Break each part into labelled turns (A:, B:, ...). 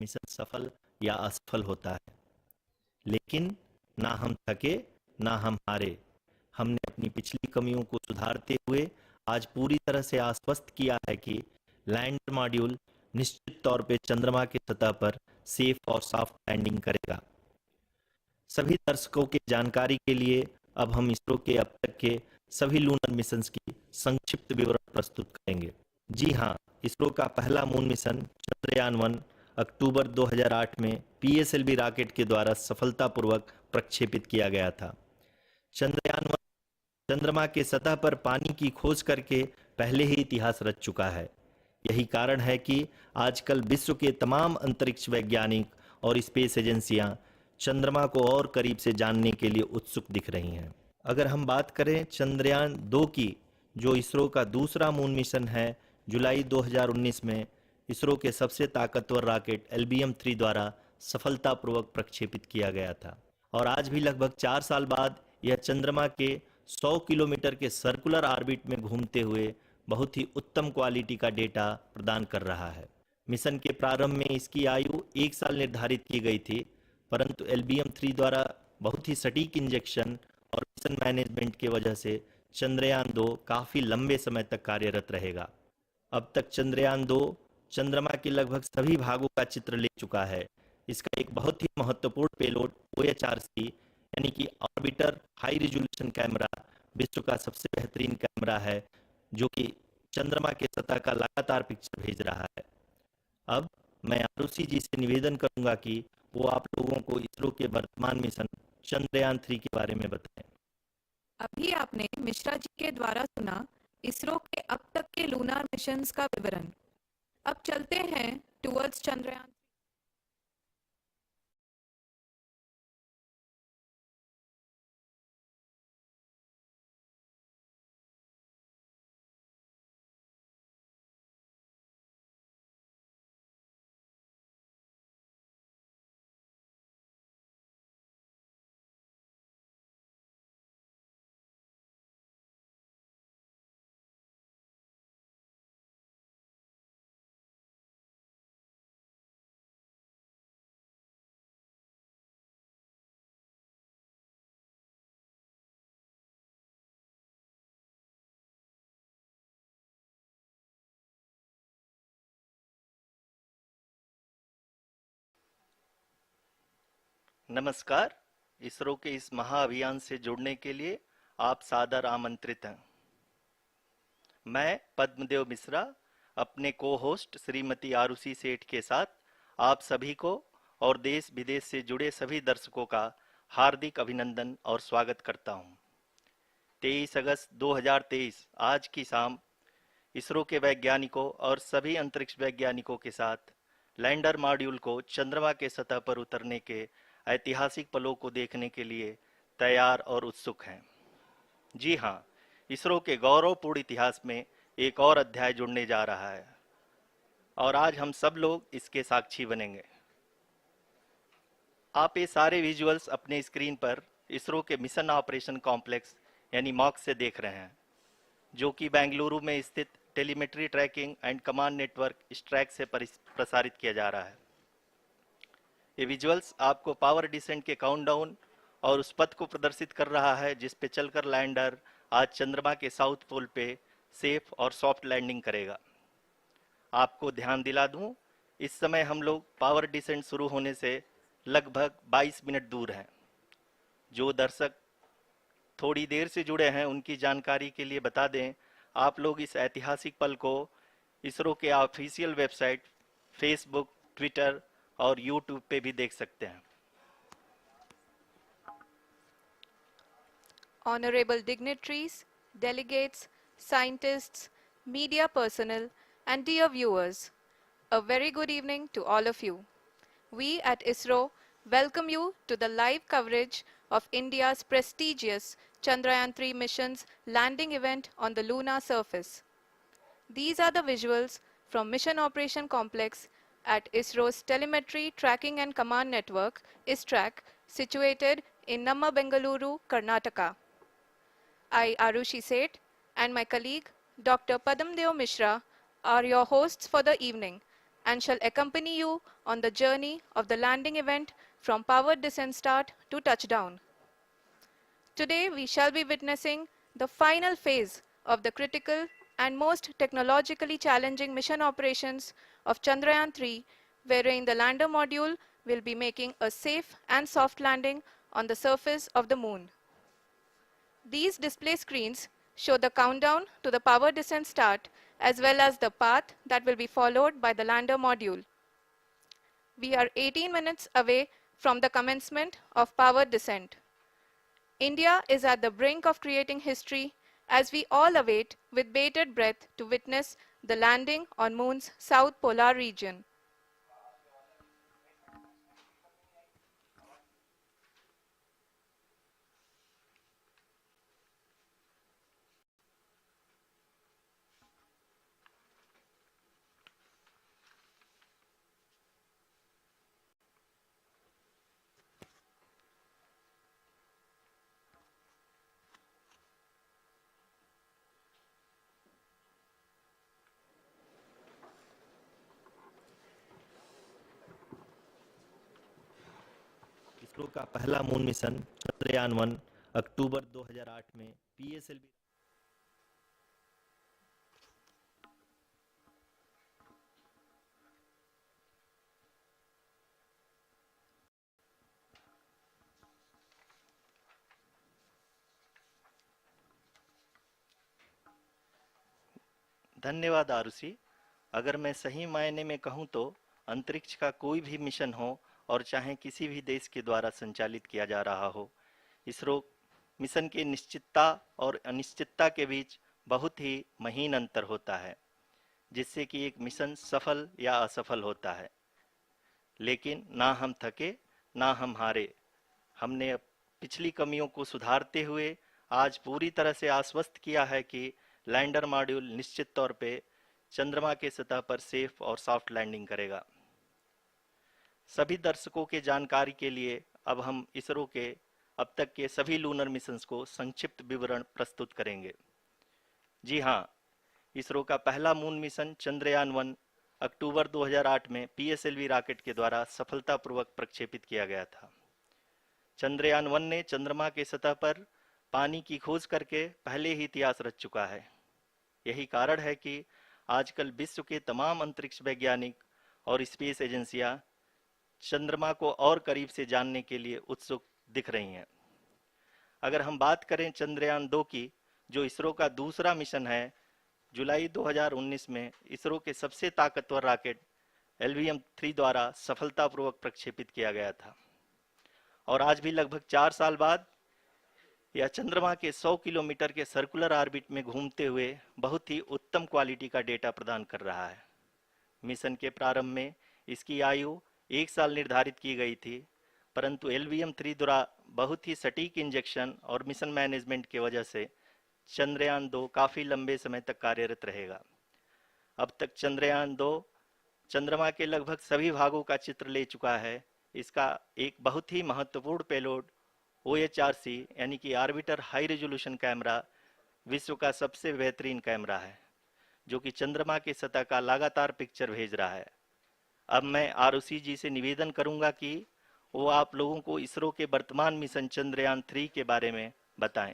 A: Mission सफल या असफल होता है। लेकिन ना हम थके, ना हम हारे। हमने अपनी पिछली कमियों को सुधारते हुए आज पूरी तरह से आश्वस्त किया है कि लैंडर मॉड्यूल निश्चित तौर पे चंद्रमा की सतह पर सेफ और सॉफ्ट लैंडिंग करेगा। सभी दर्शकों की जानकारी के लिए अब हम इसरो के अब तक के सभी लूनर मिशंस की संक्षिप्त विवरण प्रस्तुत करेंगे। जी हाँ, इसरो का पहला मून मिशन चंद्रयान-1 अक्टूबर 2008 में पीएसएलवी रॉकेट के द्वारा सफलतापूर्वक प्रक्षेपित किया गया था। चंद्रयान-1 चंद्रमा के सतह पर पानी की खोज करके पहले ही इतिहास रच चुका है। यही कारण है कि आजकल विश्व के तमाम अंतरिक्ष वैज्ञानिक और स्पेस एजेंसियां चंद्रमा को और करीब से जानने के लिए उत्सुक दिख रही हैं। अगर हम बात करें चंद्रयान 2 की, जो इसरो का दूसरा मून मिशन है, जुलाई 2019 में इसरो के सबसे ताकतवर रॉकेट LBM-3 द्वारा सफलतापूर्वक प्रक्षेपित किया गया था और आज भी लगभग 4 साल बाद यह चंद्रमा के 100 किलोमीटर के सर्कुलर ऑर्बिट में घूमते हुए बहुत ही उत्तम क्वालिटी का डेटा प्रदान कर रहा है। मिशन के प्रारंभ में इसकी आयु 1 साल निर्धारित की गई थी, परंतु LBM-3 द्वारा बहुत ही सटीक इंजेक्शन और मिशन मैनेजमेंट की वजह से चंद्रयान 2 काफ़ी लंबे समय तक कार्यरत रहेगा। अब तक चंद्रयान 2 चंद्रमा के लगभग सभी भागों का चित्र ले चुका है। इसका एक बहुत ही महत्वपूर्ण पेलोड OHRC यानी कि ऑर्बिटर हाई रिजोल्यूशन कैमरा विश्व का सबसे बेहतरीन कैमरा है, जो कि चंद्रमा के सतह का लगातार पिक्चर भेज रहा है। अब मैं आरुषि जी से निवेदन करूंगा कि वो आप लोगों को इसरो के वर्तमान मिशन चंद्रयान 3 के बारे में बताएं।
B: अभी आपने मिश्रा जी के द्वारा सुना इसरो के अब तक के लूनार मिशंस का विवरण। अब चलते हैं टुवर्ड्स चंद्रयान।
A: नमस्कार। इसरो के इस महाअभियान से जुड़ने के लिए आप सादर आमंत्रित हैं। मैं पद्मदेव मिश्रा अपने को होस्ट श्रीमती आरुषि सेठ के साथ आप सभी को और देश विदेश से जुड़े सभी दर्शकों का हार्दिक अभिनंदन और स्वागत करता हूं। 23 अगस्त 2023 आज की शाम इसरो के वैज्ञानिकों और सभी अंतरिक्ष वैज्ञानिकों के साथ लैंडर मॉड्यूल को चंद्रमा के सतह पर उतरने के ऐतिहासिक पलों को देखने के लिए तैयार और उत्सुक हैं। जी हाँ, इसरो के गौरवपूर्ण इतिहास में एक और अध्याय जुड़ने जा रहा है और आज हम सब लोग इसके साक्षी बनेंगे। आप ये सारे विजुअल्स अपने स्क्रीन पर इसरो के मिशन ऑपरेशन कॉम्प्लेक्स यानी मॉक से देख रहे हैं, जो कि बेंगलुरु में स्थित telemetry tracking and command network ISTRAC से प्रसारित किया जा रहा है। ये विजुअल्स आपको पावर डिसेंट के काउंटडाउन और उस पथ को प्रदर्शित कर रहा है जिस पे चलकर लैंडर आज चंद्रमा के साउथ पोल पे सेफ और सॉफ्ट लैंडिंग करेगा। आपको ध्यान दिला दूं, इस समय हम लोग पावर डिसेंट शुरू होने से लगभग 22 मिनट दूर हैं। जो दर्शक थोड़ी देर से जुड़े हैं उनकी जानकारी के लिए बता दें, आप लोग इस ऐतिहासिक पल को इसरो के ऑफिशियल वेबसाइट, फेसबुक, ट्विटर और यूट्यूब पे भी देख सकते हैं।
B: Honorable dignitaries, delegates, scientists, media personnel, and dear viewers, a very good evening to all of you. We at ISRO welcome you to the live coverage of India's prestigious Chandrayaan-3 mission's landing event on the lunar surface. These are the visuals from Mission Operation Complex at ISRO's Telemetry Tracking and Command Network, ISTRAC, situated in Namma, Bengaluru, Karnataka. I, Arushi Seth, and my colleague, Dr. Padamdeo Mishra, are your hosts for the evening and shall accompany you on the journey of the landing event from powered descent start to touchdown. Today, we shall be witnessing the final phase of the critical and most technologically challenging mission operations of Chandrayaan 3, wherein the lander module will be making a safe and soft landing on the surface of the moon. These display screens show the countdown to the power descent start as well as the path that will be followed by the lander module. We are 18 minutes away from the commencement of power descent. India is at the brink of creating history as we all await with bated breath to witness the landing on Moon's south polar region.
A: ISRO का पहला moon mission Chandrayaan 1 अक्टूबर 2008 में PSLV धन्यवाद आरुषि। अगर मैं सही मायने में कहूं तो अंतरिक्ष का कोई भी मिशन हो और चाहे किसी भी देश के द्वारा संचालित किया जा रहा हो, इसरो मिशन के निश्चितता और अनिश्चितता के बीच बहुत ही महीन अंतर होता है, जिससे कि एक मिशन सफल या असफल होता है। लेकिन ना हम थके ना हम हारे। हमने पिछली कमियों को सुधारते हुए आज पूरी तरह से आश्वस्त किया है कि लैंडर मॉड्यूल निश्चित तौर पे चंद्रमा के सतह पर सेफ और सॉफ्ट लैंडिंग करेगा। सभी दर्शकों के जानकारी के लिए अब हम इसरो के अब तक के सभी लूनर मिशंस को संक्षिप्त विवरण प्रस्तुत करेंगे। जी हाँ, इसरो का पहला मून मिशन चंद्रयान 1 अक्टूबर 2008 में पीएसएलवी रॉकेट के द्वारा सफलतापूर्वक प्रक्षेपित किया गया था। चंद्रयान 1 ने चंद्रमा के सतह पर पानी की खोज करके पहले ही इतिहास रच चुका है। यही कारण है कि आजकल विश्व के तमाम अंतरिक्ष वैज्ञानिक और स्पेस एजेंसियां चंद्रमा को और करीब से जानने के लिए उत्सुक दिख रही हैं। अगर हम बात करें चंद्रयान 2 की, जो इसरो का दूसरा मिशन है, जुलाई 2019 में इसरो के सबसे ताकतवर रॉकेट LVM-3 द्वारा सफलतापूर्वक प्रक्षेपित किया गया था और आज भी लगभग 4 साल बाद यह चंद्रमा के 100 किलोमीटर के सर्कुलर ऑर्बिट में घूमते हुए बहुत ही उत्तम क्वालिटी का डेटा प्रदान कर रहा है। मिशन के प्रारंभ में इसकी आयु 1 साल निर्धारित की गई थी, परंतु LVM-3 द्वारा बहुत ही सटीक इंजेक्शन और मिशन मैनेजमेंट की वजह से चंद्रयान 2 काफी लंबे समय तक कार्यरत रहेगा। अब तक चंद्रयान 2 चंद्रमा के लगभग सभी भागों का चित्र ले चुका है। इसका एक बहुत ही महत्वपूर्ण पेलोड OHRC यानी कि ऑर्बिटर हाई रेजोल्यूशन कैमरा विश्व का सबसे बेहतरीन कैमरा है, जो कि चंद्रमा के सतह का लगातार पिक्चर भेज रहा है। अब मैं आरुषि जी से निवेदन करूंगा कि वो आप लोगों को इसरो के वर्तमान मिशन चंद्रयान 3 के बारे में बताएं।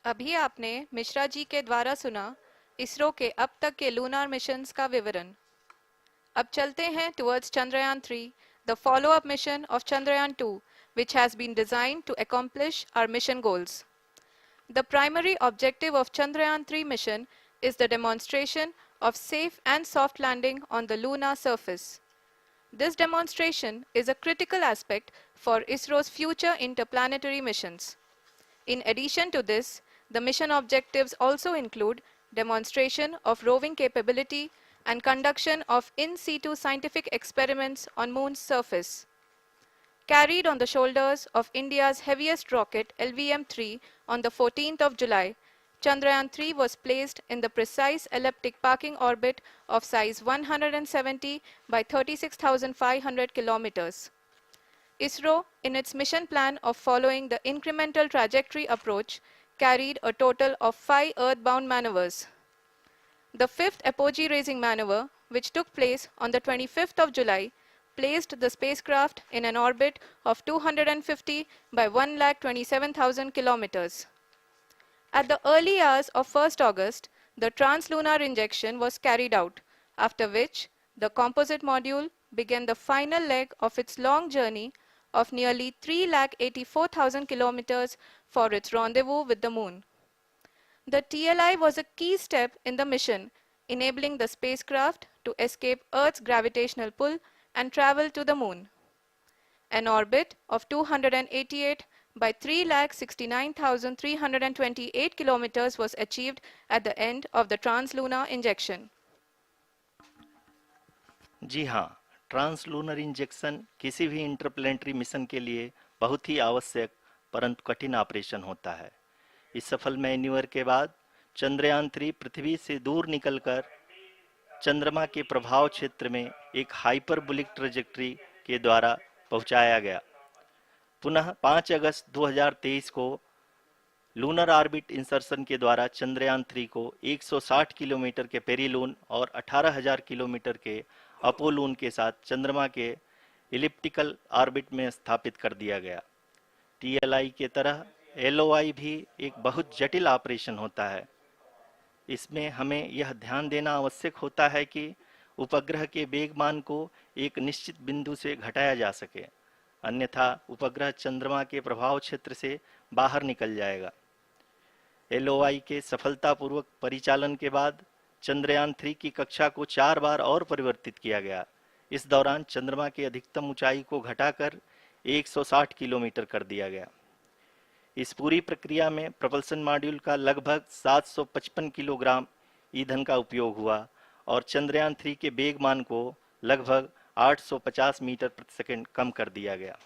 B: अभी आपने मिश्रा जी के द्वारा सुना इसरो के अब तक के लूनार मिशंस का विवरण। अब चलते हैं towards Chandrayaan 3, the follow-up mission of Chandrayaan 2, which has been designed to accomplish our mission goals. The primary objective of Chandrayaan 3 mission is the demonstration of safe and soft landing on the lunar surface. This demonstration is a critical aspect for ISRO's future interplanetary missions. In addition to this, the mission objectives also include demonstration of roving capability and conduction of in situ scientific experiments on Moon's surface. Carried on the shoulders of India's heaviest rocket LVM-3 on the 14th of July, Chandrayaan 3 was placed in the precise elliptic parking orbit of size 170 by 36,500 kilometers. ISRO, in its mission plan of following the incremental trajectory approach, carried a total of 5 earthbound maneuvers. The fifth apogee raising maneuver, which took place on the 25th of July, placed the spacecraft in an orbit of 250 by 1,27,000 kilometers. At the early hours of 1st August, the translunar injection was carried out, after which the composite module began the final leg of its long journey of nearly 3,84,000 kilometers for its rendezvous with the Moon. The TLI was a key step in the mission, enabling the spacecraft to escape Earth's gravitational pull and travel to the Moon. An orbit of 288 by 3,69,328 kilometers was achieved at the end of the translunar injection.
A: जी हाँ, translunar injection किसी भी interplanetary mission के लिए बहुत ही आवश्यक परंतु कठिन operation होता है। इस सफल मैन्यूवर के बाद चंद्रयान 3 पृथ्वी से दूर निकलकर चंद्रमा के प्रभाव क्षेत्र में एक हाइपरबोलिक ट्रेजेक्टरी के द्वारा पहुंचाया गया। पुनः 5 अगस्त 2023 को लूनर ऑर्बिट इंसर्शन के द्वारा चंद्रयान 3 को 160 किलोमीटर के पेरीलून और 18,000 किलोमीटर के अपोलून के साथ चंद्रमा के इलिप्टिकल ऑर्बिट में स्थापित कर दिया गया। टीएलआई के तरह एलओआई भी एक बहुत जटिल ऑपरेशन होता है। इसमें हमें यह ध्यान देना आवश्यक होता है कि उपग्रह के वेगमान को एक निश्चित बिंदु से घटाया जा सके, अन्यथा उपग्रह चंद्रमा के प्रभाव क्षेत्र से बाहर निकल जाएगा। एलओआई के सफलतापूर्वक परिचालन के बाद चंद्रयान 3 की कक्षा को 4 बार और परिवर्तित किया गया। इस दौरान चंद्रमा की अधिकतम ऊंचाई को घटाकर 160 किलोमीटर कर दिया गया। इस पूरी प्रक्रिया में प्रपल्सन मॉड्यूल का लगभग 755 किलोग्राम ईंधन का उपयोग हुआ और चंद्रयान 3 के वेगमान को लगभग 850 मीटर प्रति सेकंड कम कर दिया गया।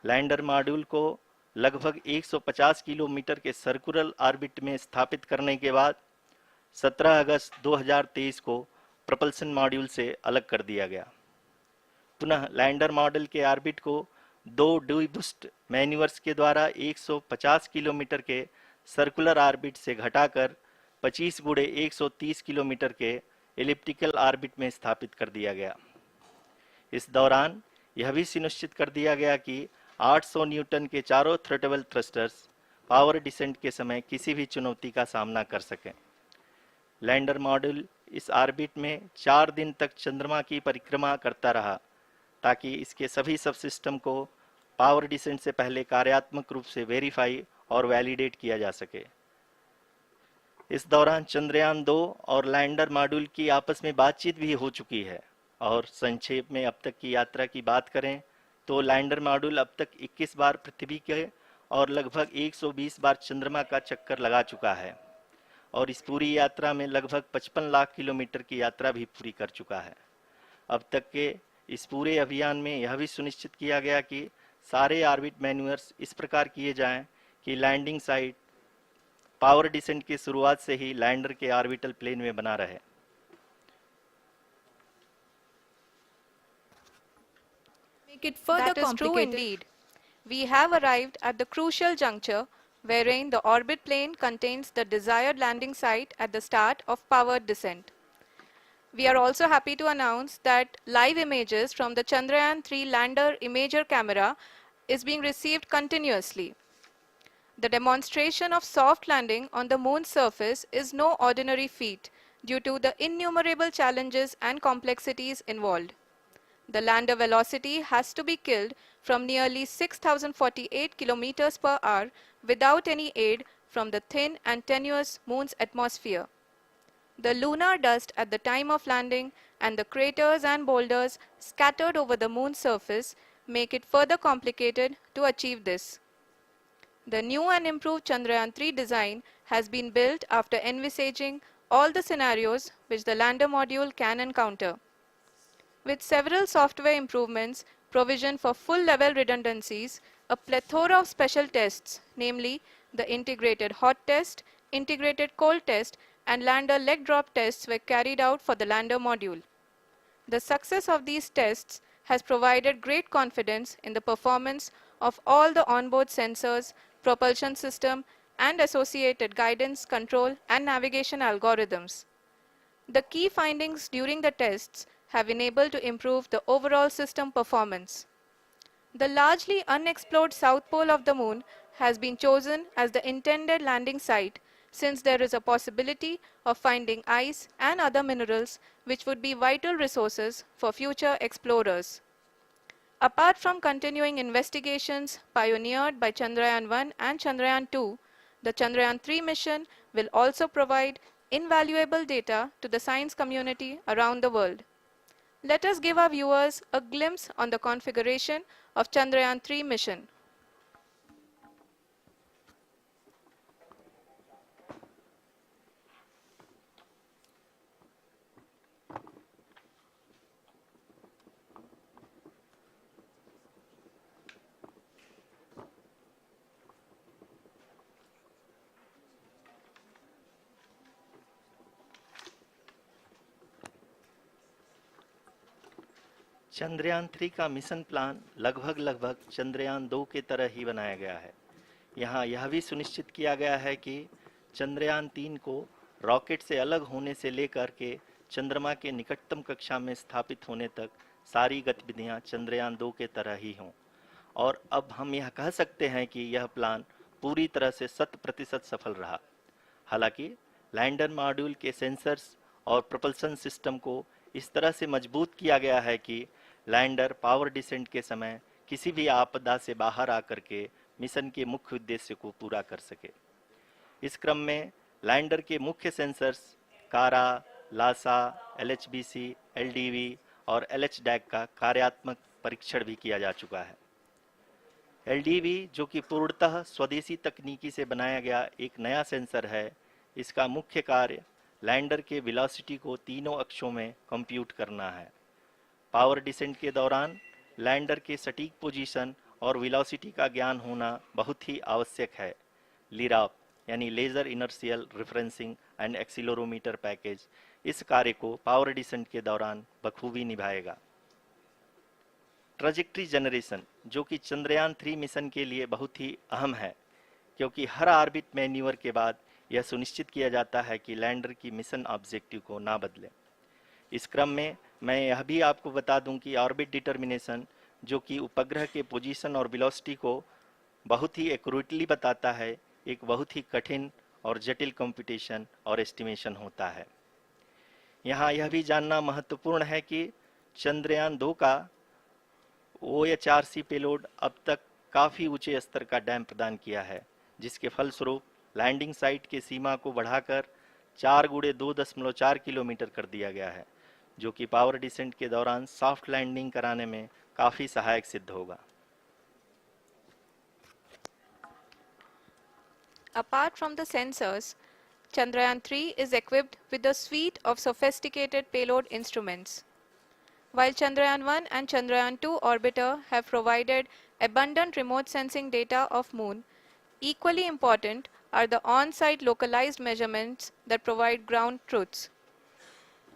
A: लैंडर मॉड्यूल को लगभग 150 किलोमीटर के सर्कुलर ऑर्बिट में स्थापित करने के बाद 17 अगस्त 2023 को प्रपल्सन मॉड्यूल से अलग कर दिया गया। पुनः लैंडर मॉडल के ऑर्बिट को 2 डीबूस्ट मैन्यूवर्स के द्वारा 150 किलोमीटर के सर्कुलर ऑर्बिट से घटाकर 25 गुणे 130 किलोमीटर के एलिप्टिकल ऑर्बिट में स्थापित कर दिया गया। इस दौरान यह भी सुनिश्चित कर दिया गया कि 800 न्यूटन के चारों थ्रोटल थ्रस्टर्स पावर डिसेंट के समय किसी भी चुनौती का सामना कर सकें। लैंडर मॉड्यूल इस ऑर्बिट में 4 दिन तक चंद्रमा की परिक्रमा करता रहा ताकि इसके सभी सब सिस्टम को पावर डिसेंट से पहले कार्यात्मक रूप से वेरीफाई और वैलिडेट किया जा सके। इस दौरान चंद्रयान 2 और लैंडर मॉड्यूल की आपस में बातचीत भी हो चुकी है। और संक्षेप में अब तक की यात्रा की बात करें तो लैंडर मॉड्यूल अब तक 21 बार पृथ्वी के और लगभग 120 बार चंद्रमा का चक्कर लगा चुका है और इस पूरी यात्रा में लगभग 55 लाख किलोमीटर की यात्रा भी पूरी कर चुका है। अब तक के इस पूरे अभियान में यह भी सुनिश्चित किया गया कि सारे ऑर्बिट मैन्यूवर्स इस प्रकार किए जाएं कि लैंडिंग साइट पावर डिसेंट की शुरुआत से ही लैंडर के ऑर्बिटल प्लेन में बना रहे।
B: Make it further that is true indeed. We have arrived at the crucial juncture wherein the orbit plane contains the desired landing site at the start of powered descent. We are also happy to announce that live images from the Chandrayaan 3 lander imager camera is being received continuously. The demonstration of soft landing on the moon's surface is no ordinary feat due to the innumerable challenges and complexities involved. The lander velocity has to be killed from nearly 6,048 kilometers per hour without any aid from the thin and tenuous moon's atmosphere. The lunar dust at the time of landing and the craters and boulders scattered over the moon's surface make it further complicated to achieve this. The new and improved Chandrayaan 3 design has been built after envisaging all the scenarios which the lander module can encounter. With several software improvements, provision for full-level redundancies, a plethora of special tests, namely the integrated hot test, integrated cold test, and lander leg drop tests were carried out for the lander module. The success of these tests has provided great confidence in the performance of all the onboard sensors, propulsion system, and associated guidance, control, and navigation algorithms. The key findings during the tests have been able to improve the overall system performance. The largely unexplored south pole of the moon has been chosen as the intended landing site since there is a possibility of finding ice and other minerals which would be vital resources for future explorers. Apart from continuing investigations pioneered by Chandrayaan-1 and Chandrayaan-2, the Chandrayaan-3 mission will also provide invaluable data to the science community around the world. Let us give our viewers a glimpse on the configuration of Chandrayaan-3 mission.
A: Chandrayaan 3 का mission plan लगभग चंद्रयान 2 के तरह ही बनाया गया है। यहाँ यह भी सुनिश्चित किया गया है कि चंद्रयान 3 को रॉकेट से अलग होने से लेकर के चंद्रमा के निकटतम कक्षा में स्थापित होने तक सारी गतिविधियां चंद्रयान 2 के तरह ही हों। और अब हम यह कह सकते हैं कि यह प्लान पूरी तरह से 100% सफल रहा। हालांकि लैंडर मॉड्यूल के सेंसर्स और प्रोपल्सन सिस्टम को इस तरह से मजबूत किया गया है कि लैंडर पावर डिसेंट के समय किसी भी आपदा से बाहर आकर के मिशन के मुख्य उद्देश्य को पूरा कर सके। इस क्रम में लैंडर के मुख्य सेंसर्स कारा, लासा, LHBC, LDV और LHDAC का कार्यात्मक परीक्षण भी किया जा चुका है। LDV जो कि पूर्णतः स्वदेशी तकनीकी से बनाया गया एक नया सेंसर है, इसका मुख्य कार्य लैंडर के वेलोसिटी को तीनों अक्षों में कंप्यूट करना है। पावर डिसेंट के दौरान लैंडर के सटीक पोजीशन और वेलोसिटी का ज्ञान होना बहुत ही आवश्यक है। लिराप यानी laser inertial referencing and accelerometer package इस कार्य को पावर डिसेंट के दौरान बखूबी निभाएगा। ट्रैजेक्टरी जनरेशन जो कि चंद्रयान 3 मिशन के लिए बहुत ही अहम है, क्योंकि हर ऑर्बिट मैन्यूवर के बाद यह सुनिश्चित किया जाता है कि लैंडर की मिशन ऑब्जेक्टिव को ना बदले। इस क्रम में मैं यह भी आपको बता दूं कि ऑर्बिट डिटर्मिनेशन जो कि उपग्रह के पोजीशन और वेलोसिटी को बहुत ही एक्यूरेटली बताता है, एक बहुत ही कठिन और जटिल कंप्यूटेशन और एस्टिमेशन होता है। यहाँ यह भी जानना महत्वपूर्ण है कि चंद्रयान 2 का OHRC पेलोड अब तक काफ़ी ऊंचे स्तर का डैम प्रदान किया है, जिसके फलस्वरूप लैंडिंग साइट के सीमा को बढ़ाकर 4x2.4 किलोमीटर कर दिया गया है, जो कि पावर डिसेंट के दौरान सॉफ्ट लैंडिंग कराने में काफ़ी सहायक सिद्ध होगा।
B: Apart from the sensors, Chandrayaan-3 is equipped with a suite of sophisticated payload instruments. While Chandrayaan-1 and Chandrayaan-2 orbiter have provided abundant remote sensing data of Moon, equally important are the on-site localized measurements that provide ground truths.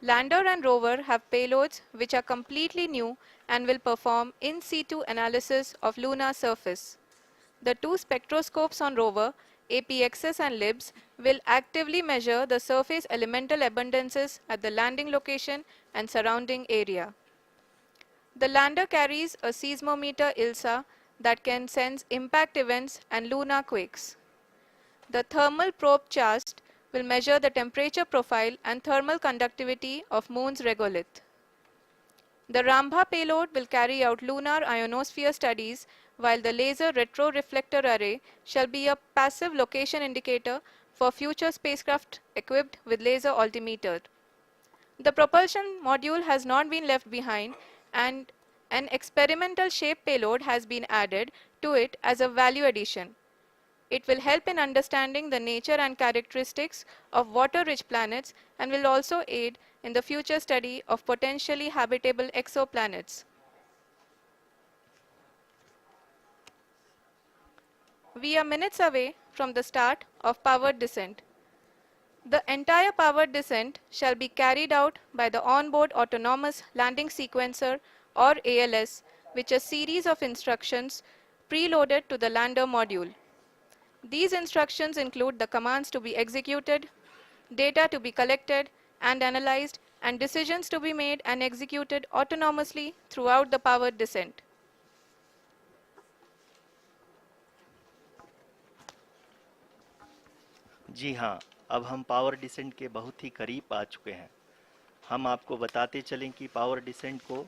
B: Lander and rover have payloads which are completely new and will perform in situ analysis of lunar surface. The two spectroscopes on rover, APXS and LIBS, will actively measure the surface elemental abundances at the landing location and surrounding area. The lander carries a seismometer ILSA that can sense impact events and lunar quakes. The thermal probe CHAST will measure the temperature profile and thermal conductivity of Moon's regolith. The Rambha payload will carry out lunar ionosphere studies, while the laser retroreflector array shall be a passive location indicator for future spacecraft equipped with laser altimeter. The propulsion module has not been left behind, and an experimental shape payload has been added to it as a value addition. It will help in understanding the nature and characteristics of water-rich planets and will also aid in the future study of potentially habitable exoplanets. We are minutes away from the start of powered descent. The entire powered descent shall be carried out by the onboard autonomous landing sequencer or ALS, which is a series of instructions preloaded to the lander module. These instructions include the commands to be executed, data to be collected, and analyzed, and decisions to be made and executed autonomously throughout the powered descent.
A: जी हाँ, अब हम power descent के बहुत ही करीब आ चुके हैं। हम आपको बताते चलें कि पावर डिसेंट को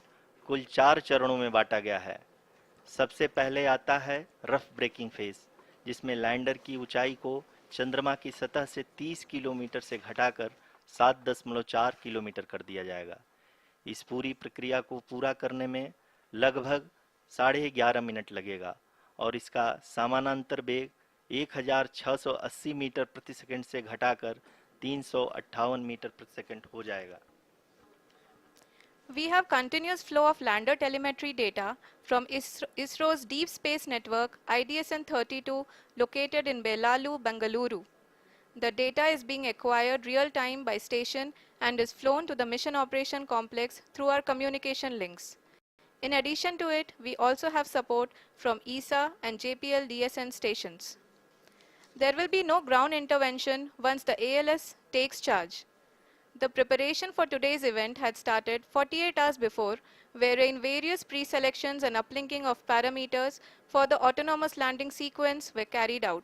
A: कुल 4 चरणों में बांटा गया है। सबसे पहले आता है रफ ब्रेकिंग फेज, जिसमें लैंडर की ऊंचाई को चंद्रमा की सतह से 30 किलोमीटर से घटाकर 7.4 किलोमीटर कर दिया जाएगा। इस पूरी प्रक्रिया को पूरा करने में लगभग 11.5 मिनट लगेगा और इसका समानांतर वेग 1680 मीटर प्रति सेकंड से घटाकर 358 मीटर प्रति सेकंड हो जाएगा।
B: We have continuous flow of lander telemetry data from ISRO's Deep Space Network IDSN-32 located in Belalu, Bengaluru. The data is being acquired real-time by station and is flown to the Mission Operation Complex through our communication links. In addition to it, we also have support from ESA and JPL DSN stations. There will be no ground intervention once the ALS takes charge. The preparation for today's event had started 48 hours before, wherein various pre-selections and uplinking of parameters for the autonomous landing sequence were carried out.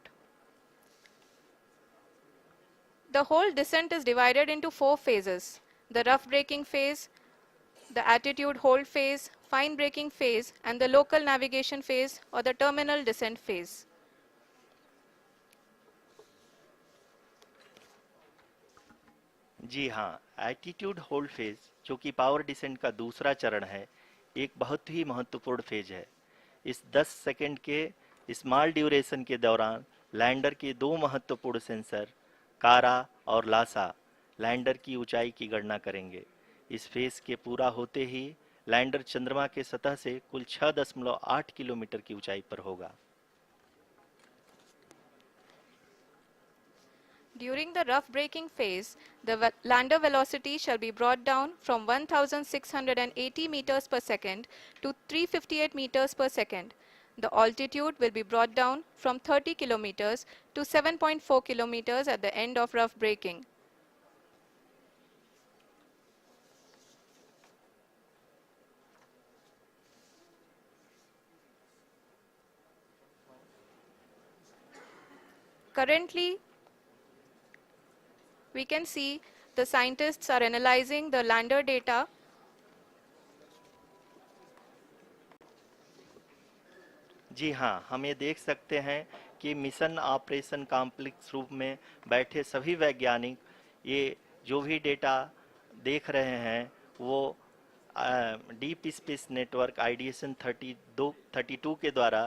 B: The whole descent is divided into 4 phases: the rough braking phase, the attitude hold phase, fine braking phase, and the local navigation phase or the terminal descent phase.
A: जी हाँ, attitude hold phase, जो कि power descent का दूसरा चरण है, एक बहुत ही महत्वपूर्ण फेज है। इस 10 सेकंड के स्मॉल ड्यूरेशन के दौरान लैंडर के 2 महत्वपूर्ण सेंसर कारा और लासा लैंडर की ऊंचाई की गणना करेंगे। इस फेज के पूरा होते ही लैंडर चंद्रमा के सतह से कुल 6.8 किलोमीटर की ऊंचाई पर होगा।
B: During the rough braking phase, the lander velocity shall be brought down from 1680 meters per second to 358 meters per second. The altitude will be brought down from 30 kilometers to 7.4 kilometers at the end of rough braking. Currently, we can see the scientists are analyzing the lander data.
A: जी हाँ, हम ये देख सकते हैं कि mission operation complex रूप में बैठे सभी वैज्ञानिक ये जो भी डेटा देख रहे हैं वो डीप स्पेस नेटवर्क IDSN 32 के द्वारा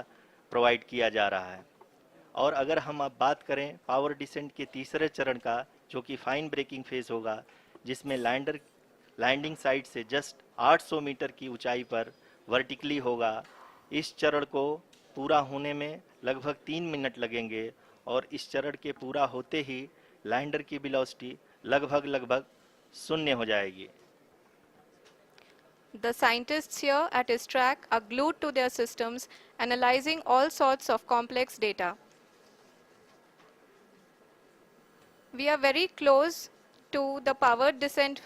A: प्रोवाइड किया जा रहा है। और अगर हम अब बात करें पावर डिसेंट के तीसरे चरण का, जो कि फाइन ब्रेकिंग फेज होगा, जिसमें लैंडिंग साइट से जस्ट 800 मीटर की ऊंचाई पर वर्टिकली होगा। इस चरण को पूरा होने में लगभग 3 मिनट लगेंगे और इस चरण के पूरा होते ही लैंडर की वेलोसिटी लगभग शून्य हो जाएगी।
B: The scientists here at ISTRAC are glued to their systems, analyzing all sorts of complex data. We are very close to the powered descent,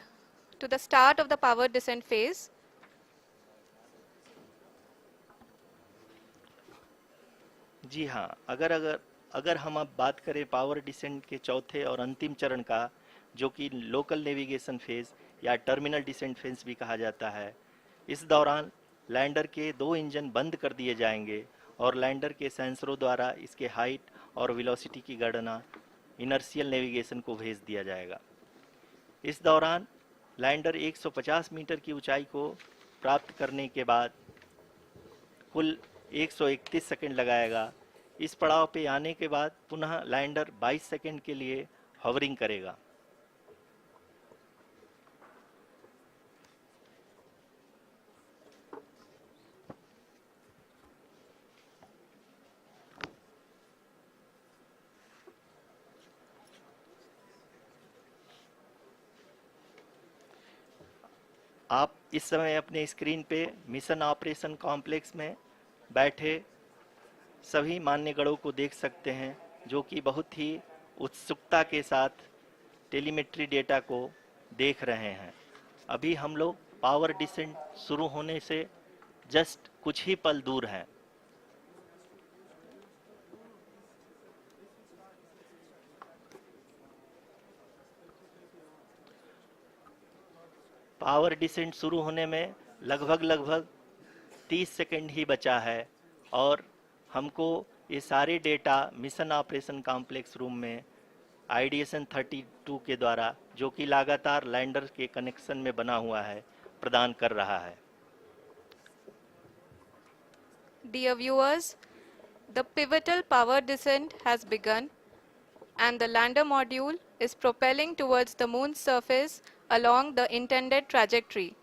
B: to the start of the powered descent phase.
A: जी हाँ, अगर हम अब बात करें power descent के चौथे और अंतिम चरण का, जो कि लोकल नेविगेशन फेज या टर्मिनल डिसेंट फेज भी कहा जाता है, इस दौरान लैंडर के 2 इंजन बंद कर दिए जाएंगे और लैंडर के सेंसरों द्वारा इसके हाइट और वेलोसिटी की गणना इनर्शियल नेविगेशन को भेज दिया जाएगा। इस दौरान लैंडर 150 मीटर की ऊंचाई को प्राप्त करने के बाद कुल 131 सेकंड लगाएगा। इस पड़ाव पे आने के बाद पुनः लैंडर 22 सेकंड के लिए हवरिंग करेगा। आप इस समय अपने स्क्रीन पे मिशन ऑपरेशन कॉम्प्लेक्स में बैठे सभी मान्यगणों को देख सकते हैं, जो कि बहुत ही उत्सुकता के साथ टेलीमेट्री डेटा को देख रहे हैं। अभी हम लोग पावर डिसेंट शुरू होने से जस्ट कुछ ही पल दूर हैं। पावर डिसेंट शुरू होने में लगभग 30 सेकंड ही बचा है और हमको ये सारे data mission operation complex room में आईडीएसएन 32 के द्वारा, जो कि लगातार लैंडर के कनेक्शन में बना हुआ है, प्रदान कर रहा है।
B: Dear viewers, the pivotal power descent has begun and the lander module is propelling towards the moon's surface along the intended trajectory.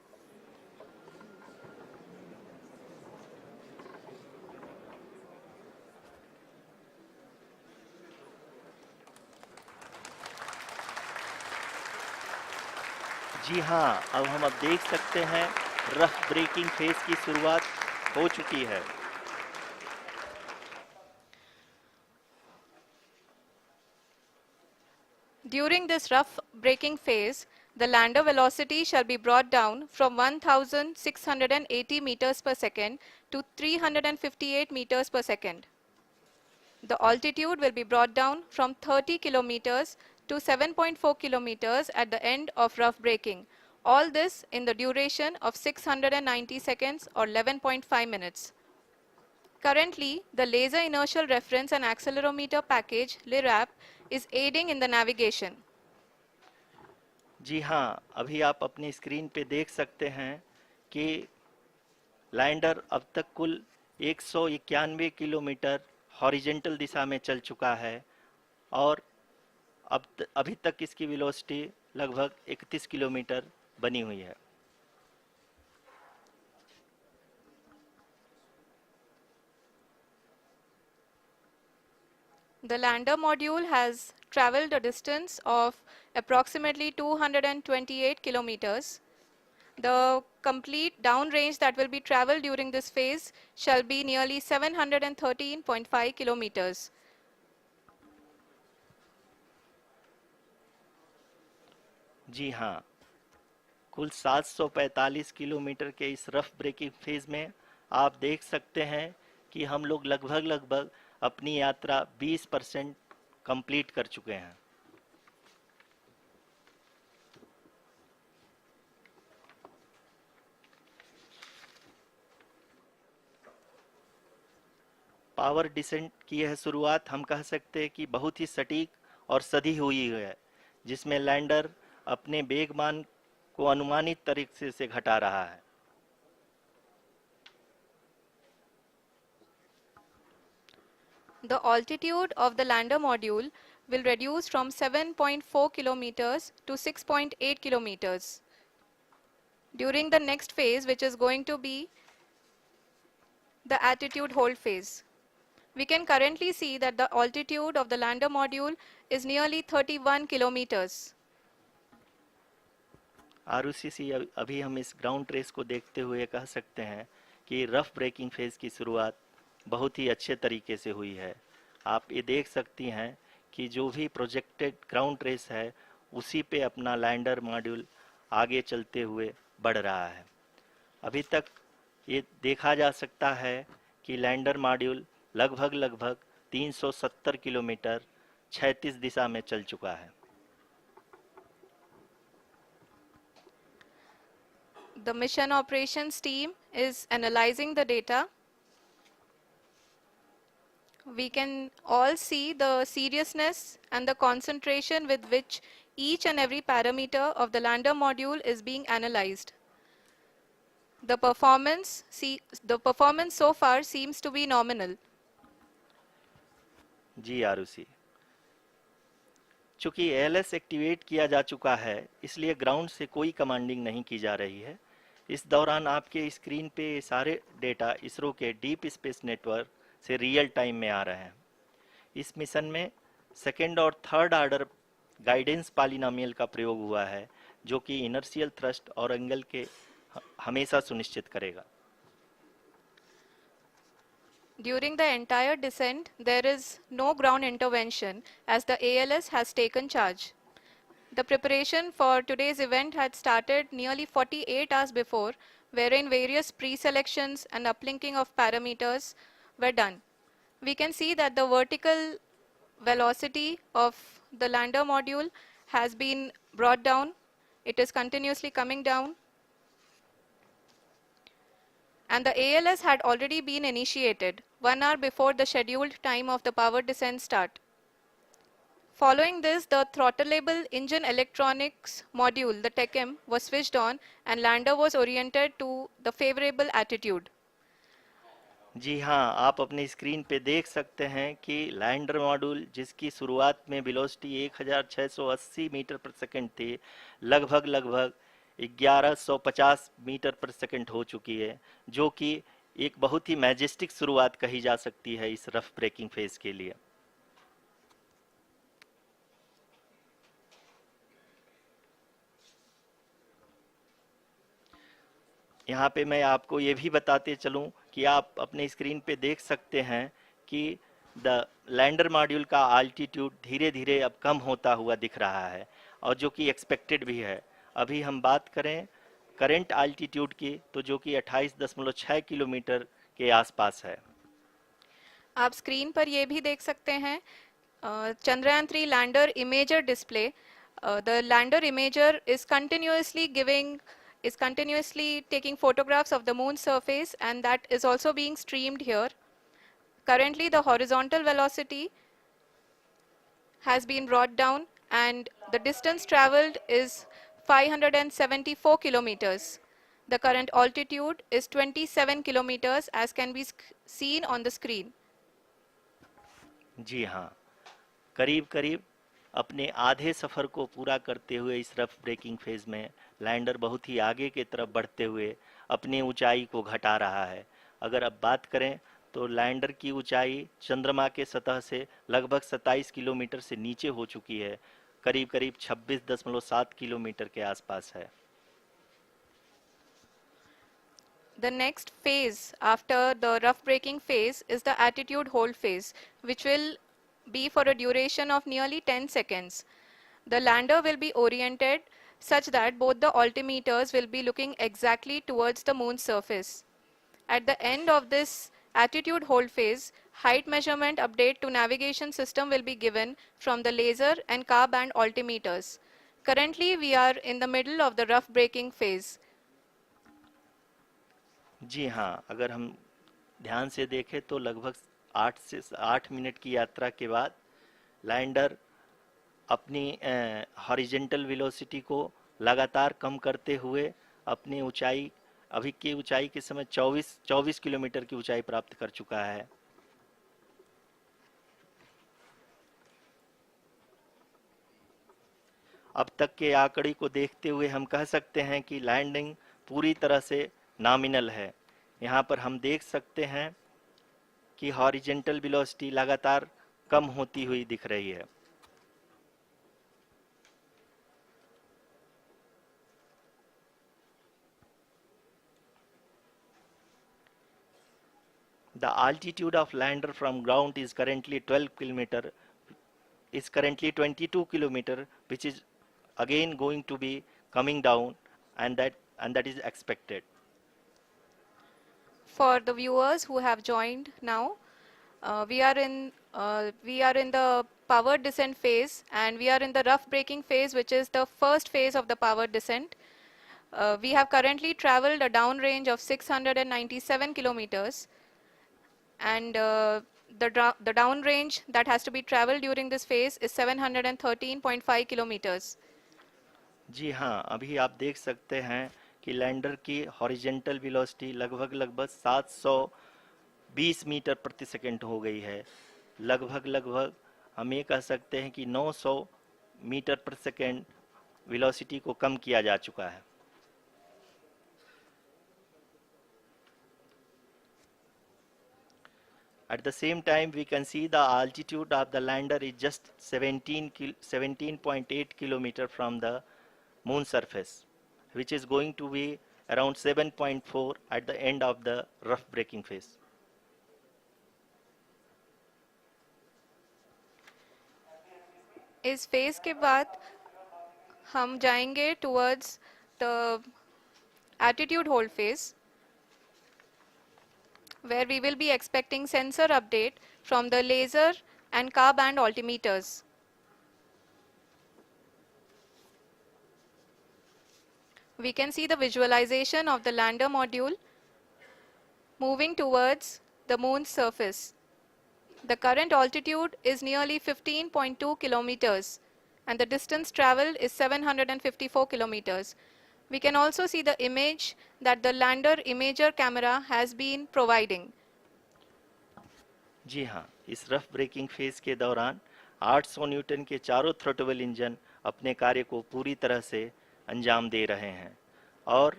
A: जी हाँ, अब देख सकते हैं रफ ब्रेकिंग फेज की शुरुआत हो चुकी है।
B: During this rough braking phase, the lander velocity shall be brought down from 1680 meters per second to 358 meters per second. The altitude will be brought down from 30 kilometers to 7.4 kilometers at the end of rough braking. All this in the duration of 690 seconds or 11.5 minutes. Currently, the Laser Inertial Reference and Accelerometer package (LIRAP) is aiding in the navigation.
A: जी हाँ, अभी आप अपनी screen पे देख सकते हैं कि lander अब तक कुल 191 किलोमीटर हॉरिजेंटल दिशा में चल चुका है और अभी तक इसकी वेलोसिटी लगभग 31 किलोमीटर बनी हुई है।
B: The lander module has traveled a distance of approximately 228 kilometers. The complete downrange that will be traveled during this phase shall be nearly 713.5 kilometers.
A: जी हाँ, कुल 745 किलोमीटर के इस रफ ब्रेकिंग फेज में आप देख सकते हैं कि हम लोग लगभग अपनी यात्रा 20% कंप्लीट कर चुके हैं। पावर डिसेंट की यह शुरुआत हम कह सकते हैं कि बहुत ही सटीक और सधी हुई है, जिसमें लैंडर अपने वेगमान को अनुमानित तरीके से घटा रहा है।
B: The altitude of the lander module will reduce from 7.4 kilometers to 6.8 kilometers. During the next phase, which is going to be the attitude hold phase. We can currently see that the altitude of the lander module is nearly 31 kilometers.
A: Arushi, अभी हम इस ground trace को देखते हुए कह सकते हैं कि रफ ब्रेकिंग फेज की शुरुआत बहुत ही अच्छे तरीके से हुई है। आप ये देख सकती हैं कि जो भी प्रोजेक्टेड ग्राउंड ट्रेस है उसी पे अपना लैंडर मॉड्यूल आगे चलते हुए बढ़ रहा है। अभी तक ये देखा जा सकता है कि लैंडर मॉड्यूल लगभग 370 किलोमीटर क्षैतिज दिशा में चल चुका है।
B: The mission operations team is analyzing the data. We can all see the seriousness and the concentration with which each and every parameter of the lander module is being analyzed. The performance so far seems to be nominal.
A: जी आरुषि, चूंकि ALS activate किया जा चुका है इसलिए ground से कोई commanding नहीं की जा रही है। इस दौरान आपके स्क्रीन पे ये सारे डेटा इसरो के डीप स्पेस नेटवर्क से रियल टाइम में आ रहे हैं। इस मिशन में सेकेंड और थर्ड ऑर्डर गाइडेंस पॉलिनोमियल का प्रयोग हुआ है, जो कि इनर्शियल थ्रस्ट और एंगल के हमेशा सुनिश्चित करेगा।
B: During the entire descent, there is no ground intervention as the ALS has taken charge. The preparation for today's event had started nearly 48 hours before, wherein various pre-selections and uplinking of parameters were done. We can see that the vertical velocity of the lander module has been brought down. It is continuously coming down. And the ALS had already been initiated 1 hour before the scheduled time of the power descent start. Following this, the throttleable engine electronics module, the TECM, was switched on and lander was oriented to the favorable attitude.
A: जी हाँ, आप अपनी screen पे देख सकते हैं कि lander module जिसकी शुरुआत में वेलोसिटी 1680 मीटर पर सेकंड थी, लगभग 1150 मीटर पर सेकंड हो चुकी है, जो कि एक बहुत ही मैजेस्टिक शुरुआत कही जा सकती है इस रफ ब्रेकिंग फेज के लिए। यहाँ पे मैं आपको ये भी बताते चलूँ कि आप अपने स्क्रीन पे देख सकते हैं कि द लैंडर मॉड्यूल का आल्टीट्यूड धीरे धीरे अब कम होता हुआ दिख रहा है, और जो कि एक्सपेक्टेड भी है। अभी हम बात करें करंट आल्टीट्यूड की, तो जो कि 28.6 किलोमीटर के आसपास है।
B: आप स्क्रीन पर ये भी देख सकते हैं Chandrayaan 3 lander imager display. The lander imager is continuously taking photographs of the moon's surface, and that is also being streamed here. Currently, the horizontal velocity has been brought down and the distance traveled is 574 kilometers. The current altitude is 27 kilometers as can be seen on the screen.
A: जी हाँ, करीब करीब अपने आधे सफ़र को पूरा करते हुए इस रफ ब्रेकिंग फेज में लैंडर बहुत ही आगे की तरफ बढ़ते हुए अपनी ऊंचाई को घटा रहा है। अगर अब बात करें तो लैंडर की ऊंचाई चंद्रमा के सतह से लगभग 27 किलोमीटर से नीचे हो चुकी है, करीब करीब 26.7 किलोमीटर के आसपास है।
B: The next phase after the rough braking phase is the attitude hold phase, which will be for a duration of nearly 10 seconds. The lander will be oriented such that both the altimeters will be looking exactly towards the moon's surface. At the end of this attitude hold phase, height measurement update to navigation system will be given from the laser and car band altimeters. Currently, we are in the middle of the rough braking phase.
A: जी हाँ, अगर हम ध्यान से देखें तो लगभग 8 minute की यात्रा के बाद लैंडर अपनी हॉरिजेंटल वेलोसिटी को लगातार कम करते हुए अपनी ऊंचाई, अभी की ऊंचाई के समय 24 किलोमीटर की ऊंचाई प्राप्त कर चुका है। अब तक के आंकड़े को देखते हुए हम कह सकते हैं कि लैंडिंग पूरी तरह से नॉमिनल है। यहाँ पर हम देख सकते हैं कि हॉरिजेंटल वेलोसिटी लगातार कम होती हुई दिख रही है। The altitude of lander from ground is currently 22 kilometer, which is again going to be coming down, and that is expected.
B: For the viewers who have joined now, we are in the power descent phase, and we are in the rough braking phase, which is the first phase of the power descent. We have currently traveled a downrange of 697 kilometers, and the downrange that has to be traveled during this phase is 713.5 kilometers.
A: जी हाँ, अभी आप देख सकते हैं कि lander की horizontal velocity लगभग 720 metre प्रति सेकंड हो गई है। लगभग हम ये कह सकते हैं कि 900 मीटर पर सेकंड वेलोसिटी को कम किया जा चुका है। At the same time, we can see the altitude of the lander is just 17.8 kilometer from the moon surface, which is going to be around 7.4 at the end of the rough braking phase.
B: इस phase के बाद हम जाएंगे towards the attitude hold phase, where we will be expecting sensor update from the laser and car band altimeters. We can see the visualization of the lander module moving towards the moon's surface. The current altitude is nearly 15.2 kilometers and the distance traveled is 754 kilometers. We can also see the image that the lander imager camera has been providing.
A: जी हाँ, इस rough breaking phase के दौरान 800 Newton के चारों throttle engine अपने कार्य को पूरी तरह से अंजाम दे रहे हैं और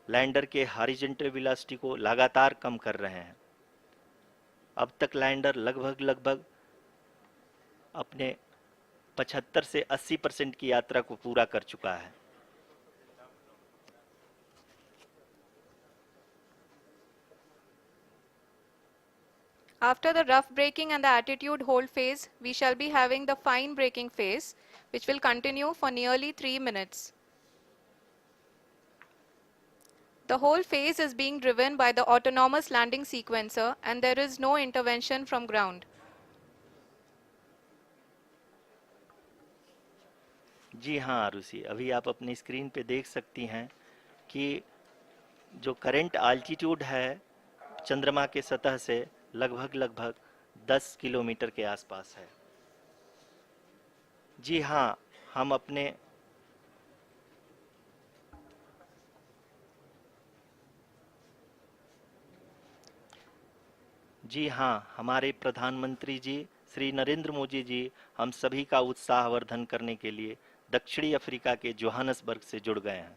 A: लैंडर के हॉरिजॉन्टल वेलोसिटी को लगातार कम कर रहे हैं। अब तक लैंडर लगभग अपने 75 से 80% की यात्रा को पूरा कर चुका है।
B: After the rough braking and the attitude hold phase, we shall be having the fine braking phase, which will continue for nearly 3 minutes. The whole phase is being driven by the autonomous landing sequencer and there is no intervention from ground.
A: जी हाँ आरुषि, अभी आप अपनी screen पे देख सकती हैं कि जो करंट आल्टीट्यूड है चंद्रमा के सतह से लगभग 10 किलोमीटर के आसपास है। जी हाँ, हम अपने जी हाँ, हमारे प्रधानमंत्री जी श्री नरेंद्र मोदी जी हम सभी का उत्साहवर्धन करने के लिए दक्षिणी अफ्रीका के जोहानसबर्ग से जुड़ गए हैं।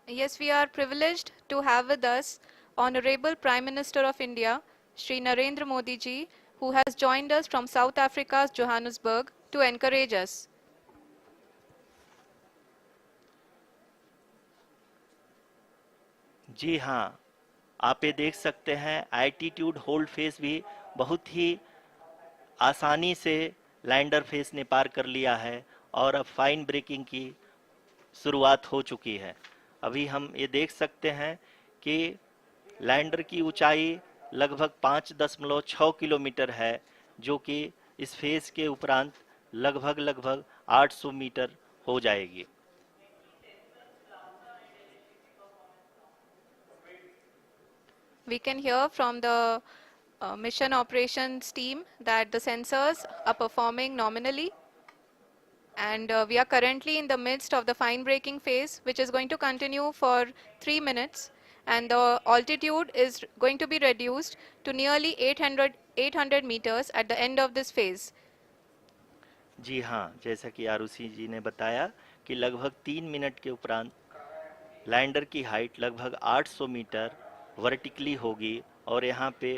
B: Yes, we are privileged to have with us Honorable Prime Minister of India, Shri Narendra Modi ji, who has joined us from South Africa's Johannesburg to encourage us.
A: जी हाँ, आप ये देख सकते हैं एल्टीट्यूड होल्ड फेस भी बहुत ही आसानी से लैंडर फेस ने पार कर लिया है और अब फाइन ब्रेकिंग की शुरुआत हो चुकी है। अभी हम ये देख सकते हैं कि लैंडर की ऊंचाई लगभग 5.6 किलोमीटर है, जो कि इस फेज के उपरांत लगभग 800 मीटर हो जाएगी।
B: We can hear from the mission operations team that the sensors are performing nominally. And we are currently in the midst of the fine braking phase, which is going to continue for 3 minutes. And the altitude is going to be reduced to nearly 800 meters at the end of this phase.
A: जी हाँ, जैसा कि आरुषि जी ने बताया कि लगभग 3 minute के उपरांत lander की हाइट लगभग 800 मीटर वर्टिकली होगी और यहाँ पे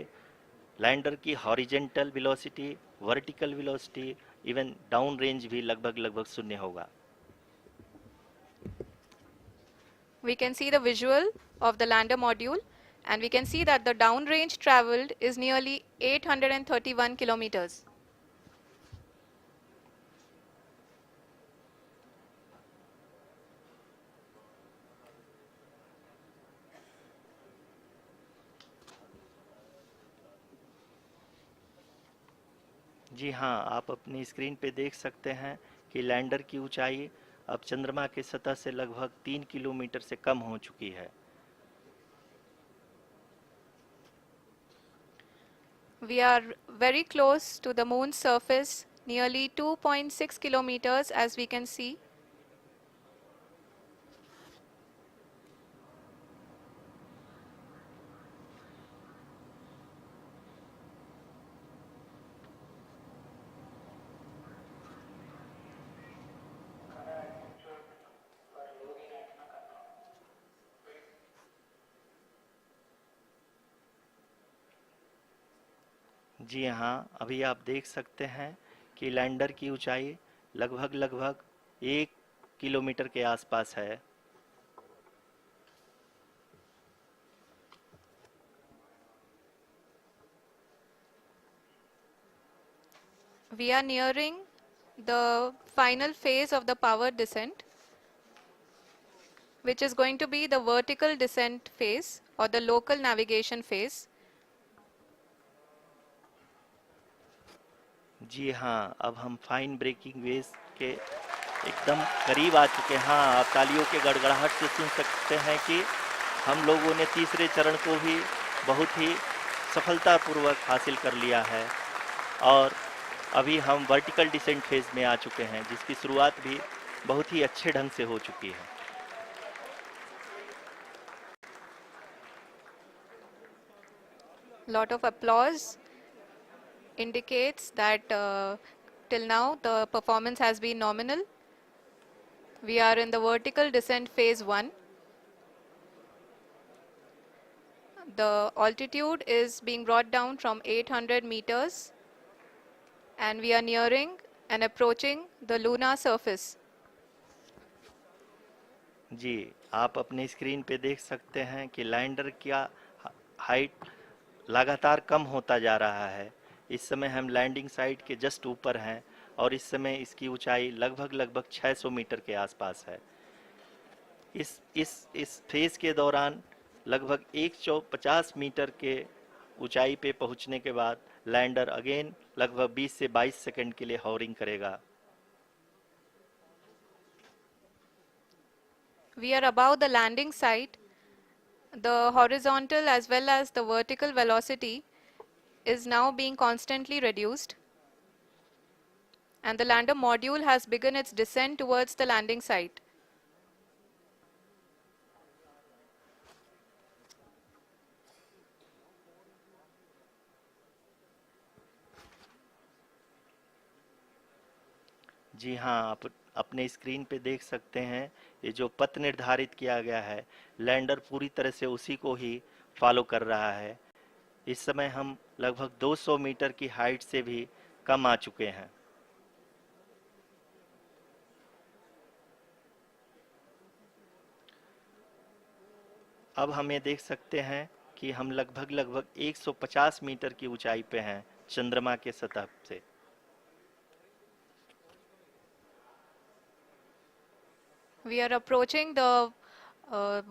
A: लैंडर की horizontal velocity, vertical velocity, even down range भी लगभग शून्य होगा।
B: We can see the visual of the lander module and we can see that the downrange traveled is nearly 831 kilometers.
A: जी हाँ, आप अपनी स्क्रीन पे देख सकते हैं कि लैंडर की ऊंचाई अब चंद्रमा के सतह से लगभग 3 किलोमीटर से कम हो चुकी है।
B: We are very close to the moon's surface, nearly 2.6 kilometers as we can see.
A: जी हाँ, अभी आप देख सकते हैं कि लैंडर की ऊंचाई लगभग 1 किलोमीटर के आसपास है।
B: We are nearing the final phase of the power descent, which is going to be the vertical descent phase or the local navigation phase.
A: जी हाँ, अब हम फाइन ब्रेकिंग वेव्स के एकदम करीब आ चुके हैं। हाँ, आप तालियों के गड़गड़ाहट से सुन सकते हैं कि हम लोगों ने तीसरे चरण को भी बहुत ही सफलतापूर्वक हासिल कर लिया है और अभी हम वर्टिकल डिसेंट फेज में आ चुके हैं, जिसकी शुरुआत भी बहुत ही अच्छे ढंग से हो चुकी है।
B: Lot of applause indicates that till now the performance has been nominal. We are in the vertical descent phase 1. The altitude is being brought down from 800 meters and we are nearing and approaching the lunar surface.
A: जी, आप अपने screen पे देख सकते हैं कि lander का height लगातार कम होता जा रहा है। इस समय हम लैंडिंग साइट के जस्ट ऊपर हैं और इस समय इसकी ऊंचाई लगभग 600 मीटर के आसपास है। इस फेज के दौरान लगभग 150 मीटर के ऊंचाई पे पहुंचने के बाद लैंडर अगेन लगभग 20 से 22 सेकंड के लिए हॉवरिंग करेगा।
B: We are above the landing site. The horizontal as well as the vertical velocity is now being constantly reduced. And the lander module has begun its descent towards the landing site.
A: जी हाँ, आप अपने screen पे देख सकते हैं ये जो पथ निर्धारित किया गया है, लैंडर पूरी तरह से उसी को ही फॉलो कर रहा है। इस समय हम लगभग 200 मीटर की हाइट से भी कम आ चुके हैं। अब हम ये देख सकते हैं कि हम लगभग 150 मीटर की ऊंचाई पे हैं चंद्रमा के सतह से।
B: We are approaching the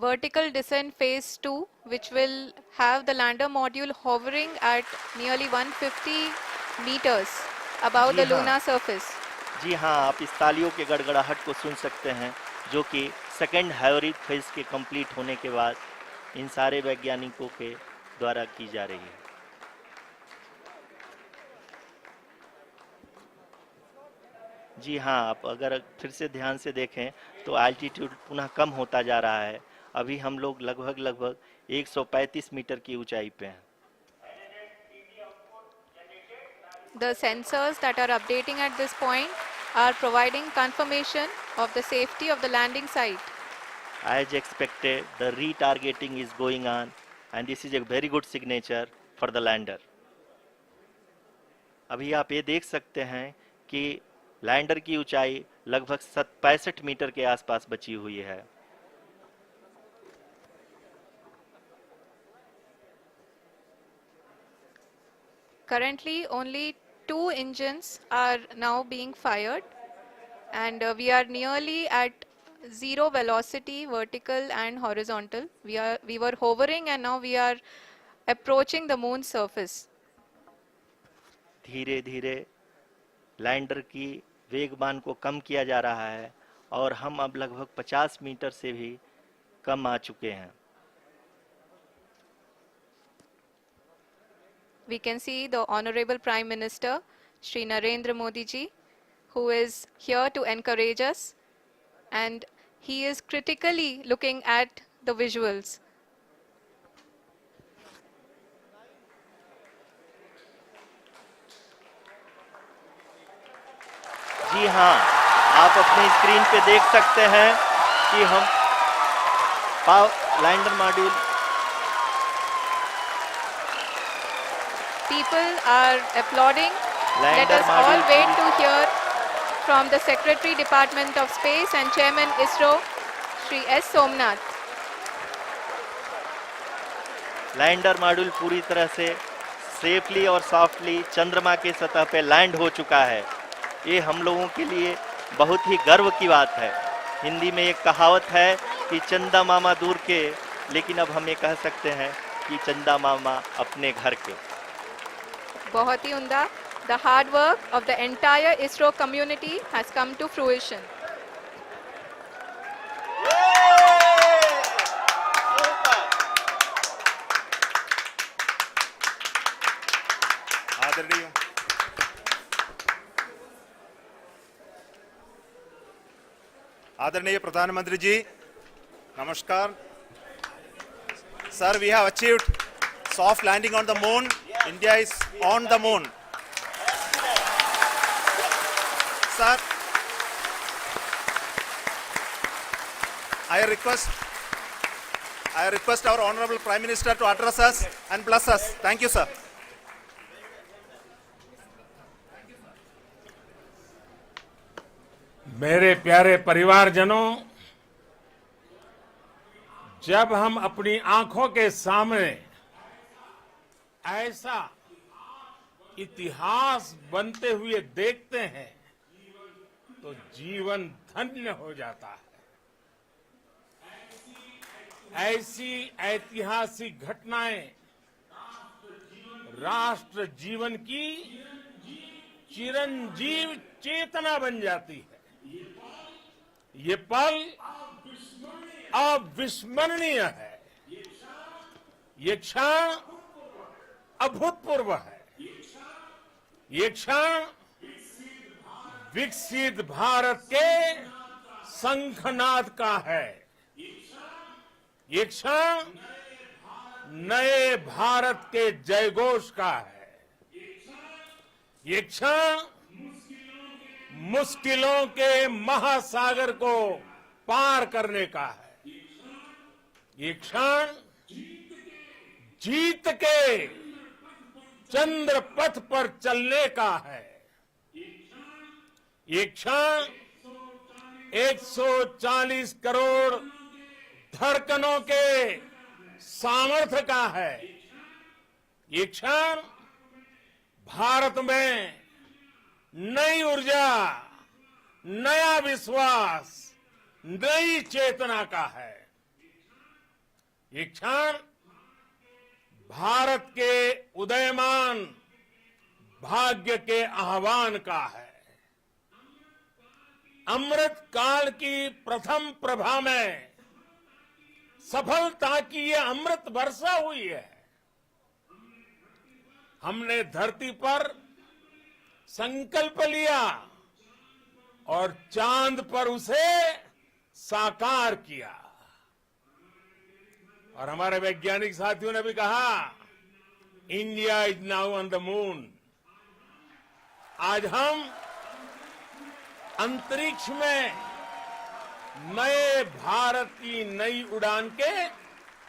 B: vertical descent phase 2, which will have the lander module hovering at nearly 150 meters above
A: ji
B: the
A: हाँ,
B: lunar surface.
A: जी हाँ, आप इस तालियों के गड़गड़ाहट को सुन सकते हैं, जो कि सेकंड हाइब्रिड फेज के कंप्लीट होने के बाद इन सारे वैज्ञानिकों के द्वारा की जा रही है। जी हाँ, आप अगर फिर से ध्यान से देखें तो एल्टीट्यूड पुनः कम होता जा रहा है। अभी हम लोग लगभग 135 मीटर की ऊंचाई पे हैं।
B: The sensors that are updating at this point are providing confirmation of the safety of the landing site.
A: As expected, the retargeting is going on and this is a very good signature for the lander. अभी आप ये देख सकते हैं कि lander की ऊंचाई लगभग 65 मीटर के आसपास बची हुई है।
B: Currently, only 2 engines are now being fired, and we are nearly at zero velocity, vertical and horizontal. We were hovering, and now we are approaching the moon's surface.
A: धीरे धीरे लैंडर की वेगमान को कम किया जा रहा है और हम अब लगभग 50 मीटर से भी कम आ चुके हैं।
B: We can see the Honorable Prime Minister, Shri Narendra Modi ji, who is here to encourage us, and he is critically looking at the visuals.
A: जी हाँ, आप अपने स्क्रीन पे देख सकते हैं कि हम lander module
B: People are applauding. Let
A: lander
B: us all
A: module
B: wait to hear from the Secretary Department of Space and Chairman ISRO, Shri S. Somnath.
A: Lander module पूरी तरह से सेफली और सॉफ्टली चंद्रमा के सतह पे लैंड हो चुका है। ये हम लोगों के लिए बहुत ही गर्व की बात है। हिंदी में एक कहावत है कि चंदा मामा दूर के, लेकिन अब हम ये कह सकते हैं कि चंदा मामा अपने घर के।
B: बहुत ही उम्दा. The hard work of the entire ISRO community has come to fruition.
C: आदरणीय आदरणीय प्रधानमंत्री जी, नमस्कार. Sir, we have achieved soft landing on the moon. India is on the moon. Sir, I request our Honorable Prime Minister to address us and bless us. Thank you, sir.
D: मेरे प्यारे परिवारजनों, जब हम अपनी आंखों के सामने ऐसा इतिहास बनते हुए देखते हैं तो जीवन धन्य हो जाता है. ऐसी ऐतिहासिक घटनाएं राष्ट्र जीवन की चिरंजीव चेतना बन जाती है. ये पल अविस्मरणीय है. ये क्षण अभूतपूर्व है. ये क्षण विकसित भारत के शंखनाद का है. ये क्षण नए भारत के जयघोष का है. ये क्षण मुश्किलों के महासागर को पार करने का है. ये क्षण जीत के चंद्र पथ पर चलने का है. ये क्षण 140 करोड़ धड़कनों के सामर्थ्य का है. ये क्षण भारत में नई ऊर्जा, नया विश्वास, नई चेतना का है. ये क्षण भारत के उदयमान भाग्य के आह्वान का है. अमृत काल की प्रथम प्रभा में सफलता की ये अमृत वर्षा हुई है. हमने धरती पर संकल्प लिया और चांद पर उसे साकार किया. और हमारे वैज्ञानिक साथियों ने भी कहा, India is now on the moon. आज हम अंतरिक्ष में नए भारत की नई उड़ान के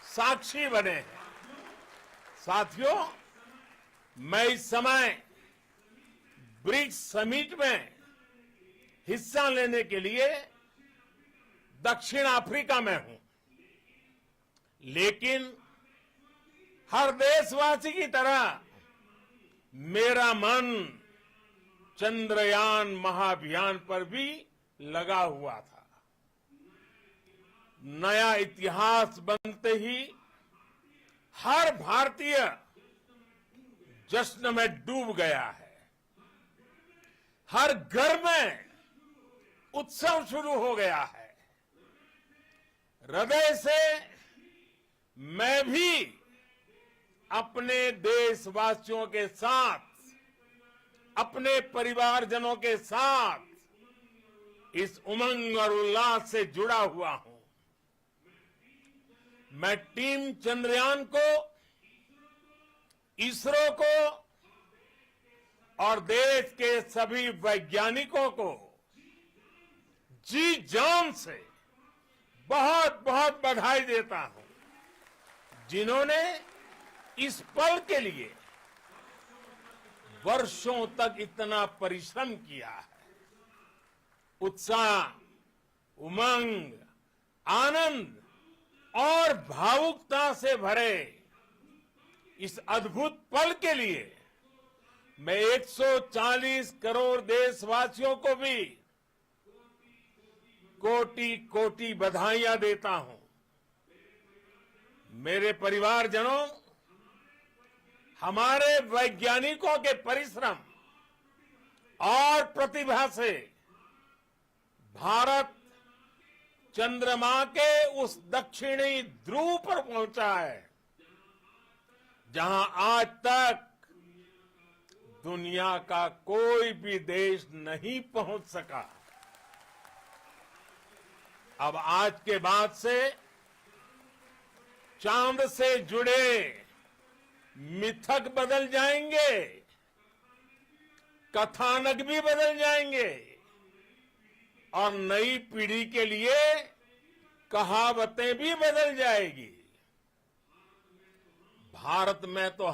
D: साक्षी बने हैं. साथियों, मैं इस समय ब्रिक्स समिट में हिस्सा लेने के लिए दक्षिण अफ्रीका में हूं. लेकिन हर देशवासी की तरह मेरा मन चंद्रयान महाअभियान पर भी लगा हुआ था. नया इतिहास बनते ही हर भारतीय जश्न में डूब गया है. हर घर में उत्सव शुरू हो गया है. हृदय से मैं भी अपने देशवासियों के साथ, अपने परिवारजनों के साथ इस उमंग और उल्लास से जुड़ा हुआ हूं. मैं टीम चंद्रयान को, इसरो को और देश के सभी वैज्ञानिकों को जी जान से बहुत बहुत बधाई देता हूं, जिन्होंने इस पल के लिए वर्षों तक इतना परिश्रम किया है. उत्साह, उमंग, आनंद और भावुकता से भरे इस अद्भुत पल के लिए मैं 140 करोड़ देशवासियों को भी कोटि कोटि बधाइयां देता हूं। मेरे परिवारजनों, हमारे वैज्ञानिकों के परिश्रम और प्रतिभा से भारत चंद्रमा के उस दक्षिणी ध्रुव पर पहुंचा है जहां आज तक दुनिया का कोई भी देश नहीं पहुंच सका। अब आज के बाद से चांद से जुड़े मिथक बदल जाएंगे, कथानक भी बदल जाएंगे और नई पीढ़ी के लिए कहावतें भी बदल जाएगी। भारत में तो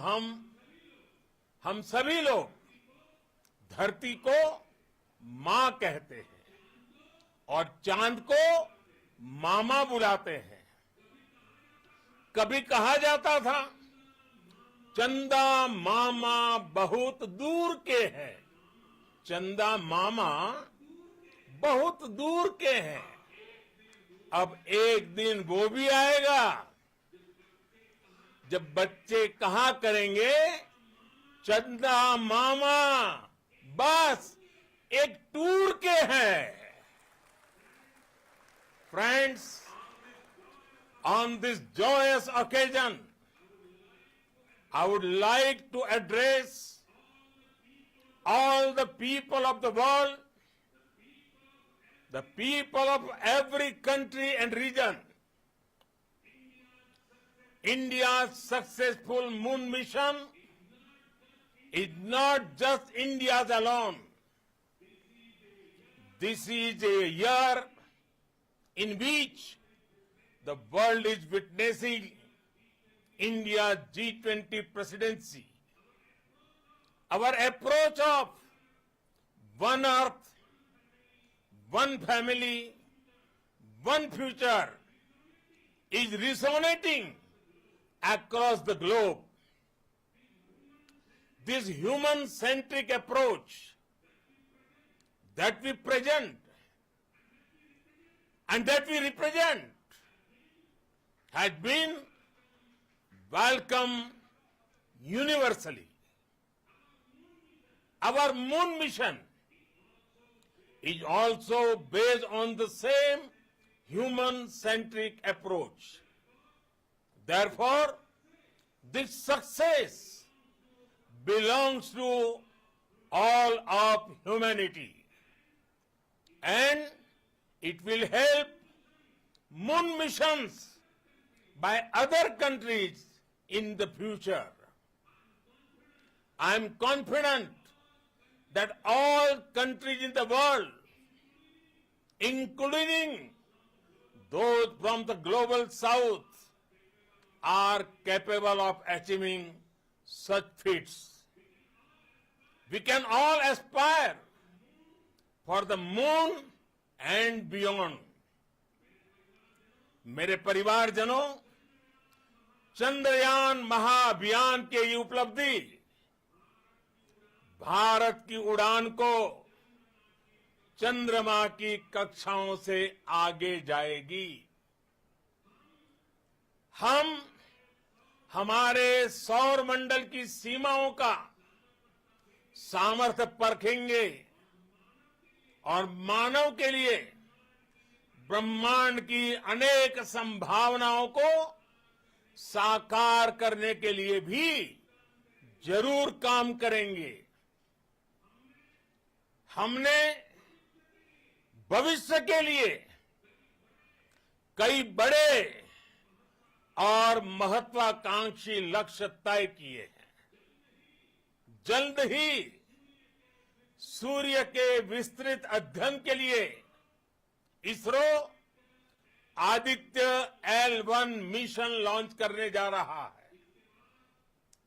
D: हम सभी लोग धरती को मां कहते हैं और चांद को मामा बुलाते हैं। कभी कहा जाता था चंदा मामा बहुत दूर के हैं, चंदा मामा बहुत दूर के हैं। अब एक दिन वो भी आएगा जब बच्चे कहा करेंगे चंदा मामा बस एक टूर के हैं। Friends, on this joyous occasion, I would like to address all the people of the world, the people of every country and region. India's successful moon mission is not just India's alone. This is a year in which the world is witnessing India's G20 presidency. Our approach of one earth, one family, one future is resonating across the globe. This human-centric approach that we present and that we represent has been welcomed universally. Our moon mission is also based on the same human-centric approach. Therefore, this success belongs to all of humanity, and it will help moon missions by other countries in the future. I am confident that all countries in the world, including those from the global south, are capable of achieving such feats. We can all aspire for the moon and beyond. मेरे परिवारजनों, चंद्रयान महाअभियान की ये उपलब्धि भारत की उड़ान को चंद्रमा की कक्षाओं से आगे जाएगी। हम हमारे सौर मंडल की सीमाओं का सामर्थ्य परखेंगे और मानव के लिए ब्रह्मांड की अनेक संभावनाओं को साकार करने के लिए भी जरूर काम करेंगे। हमने भविष्य के लिए कई बड़े और महत्वाकांक्षी लक्ष्य तय किए हैं। जल्द ही सूर्य के विस्तृत अध्ययन के लिए ISRO Aditya L1 mission launch करने जा रहा है।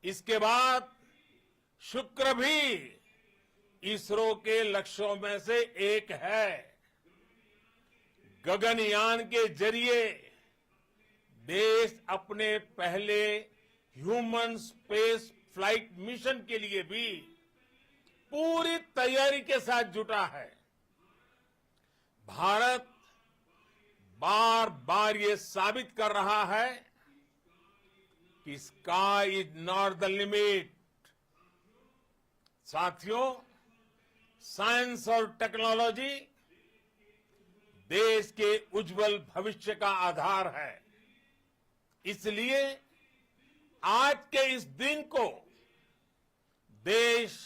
D: इसके बाद शुक्र भी इसरो के लक्ष्यों में से एक है। गगनयान के जरिए देश अपने पहले ह्यूमन स्पेस फ्लाइट मिशन के लिए भी पूरी तैयारी के साथ जुटा है। भारत बार बार ये साबित कर रहा है कि sky is not the limit. साथियों, साइंस और टेक्नोलॉजी देश के उज्जवल भविष्य का आधार है। इसलिए आज के इस दिन को देश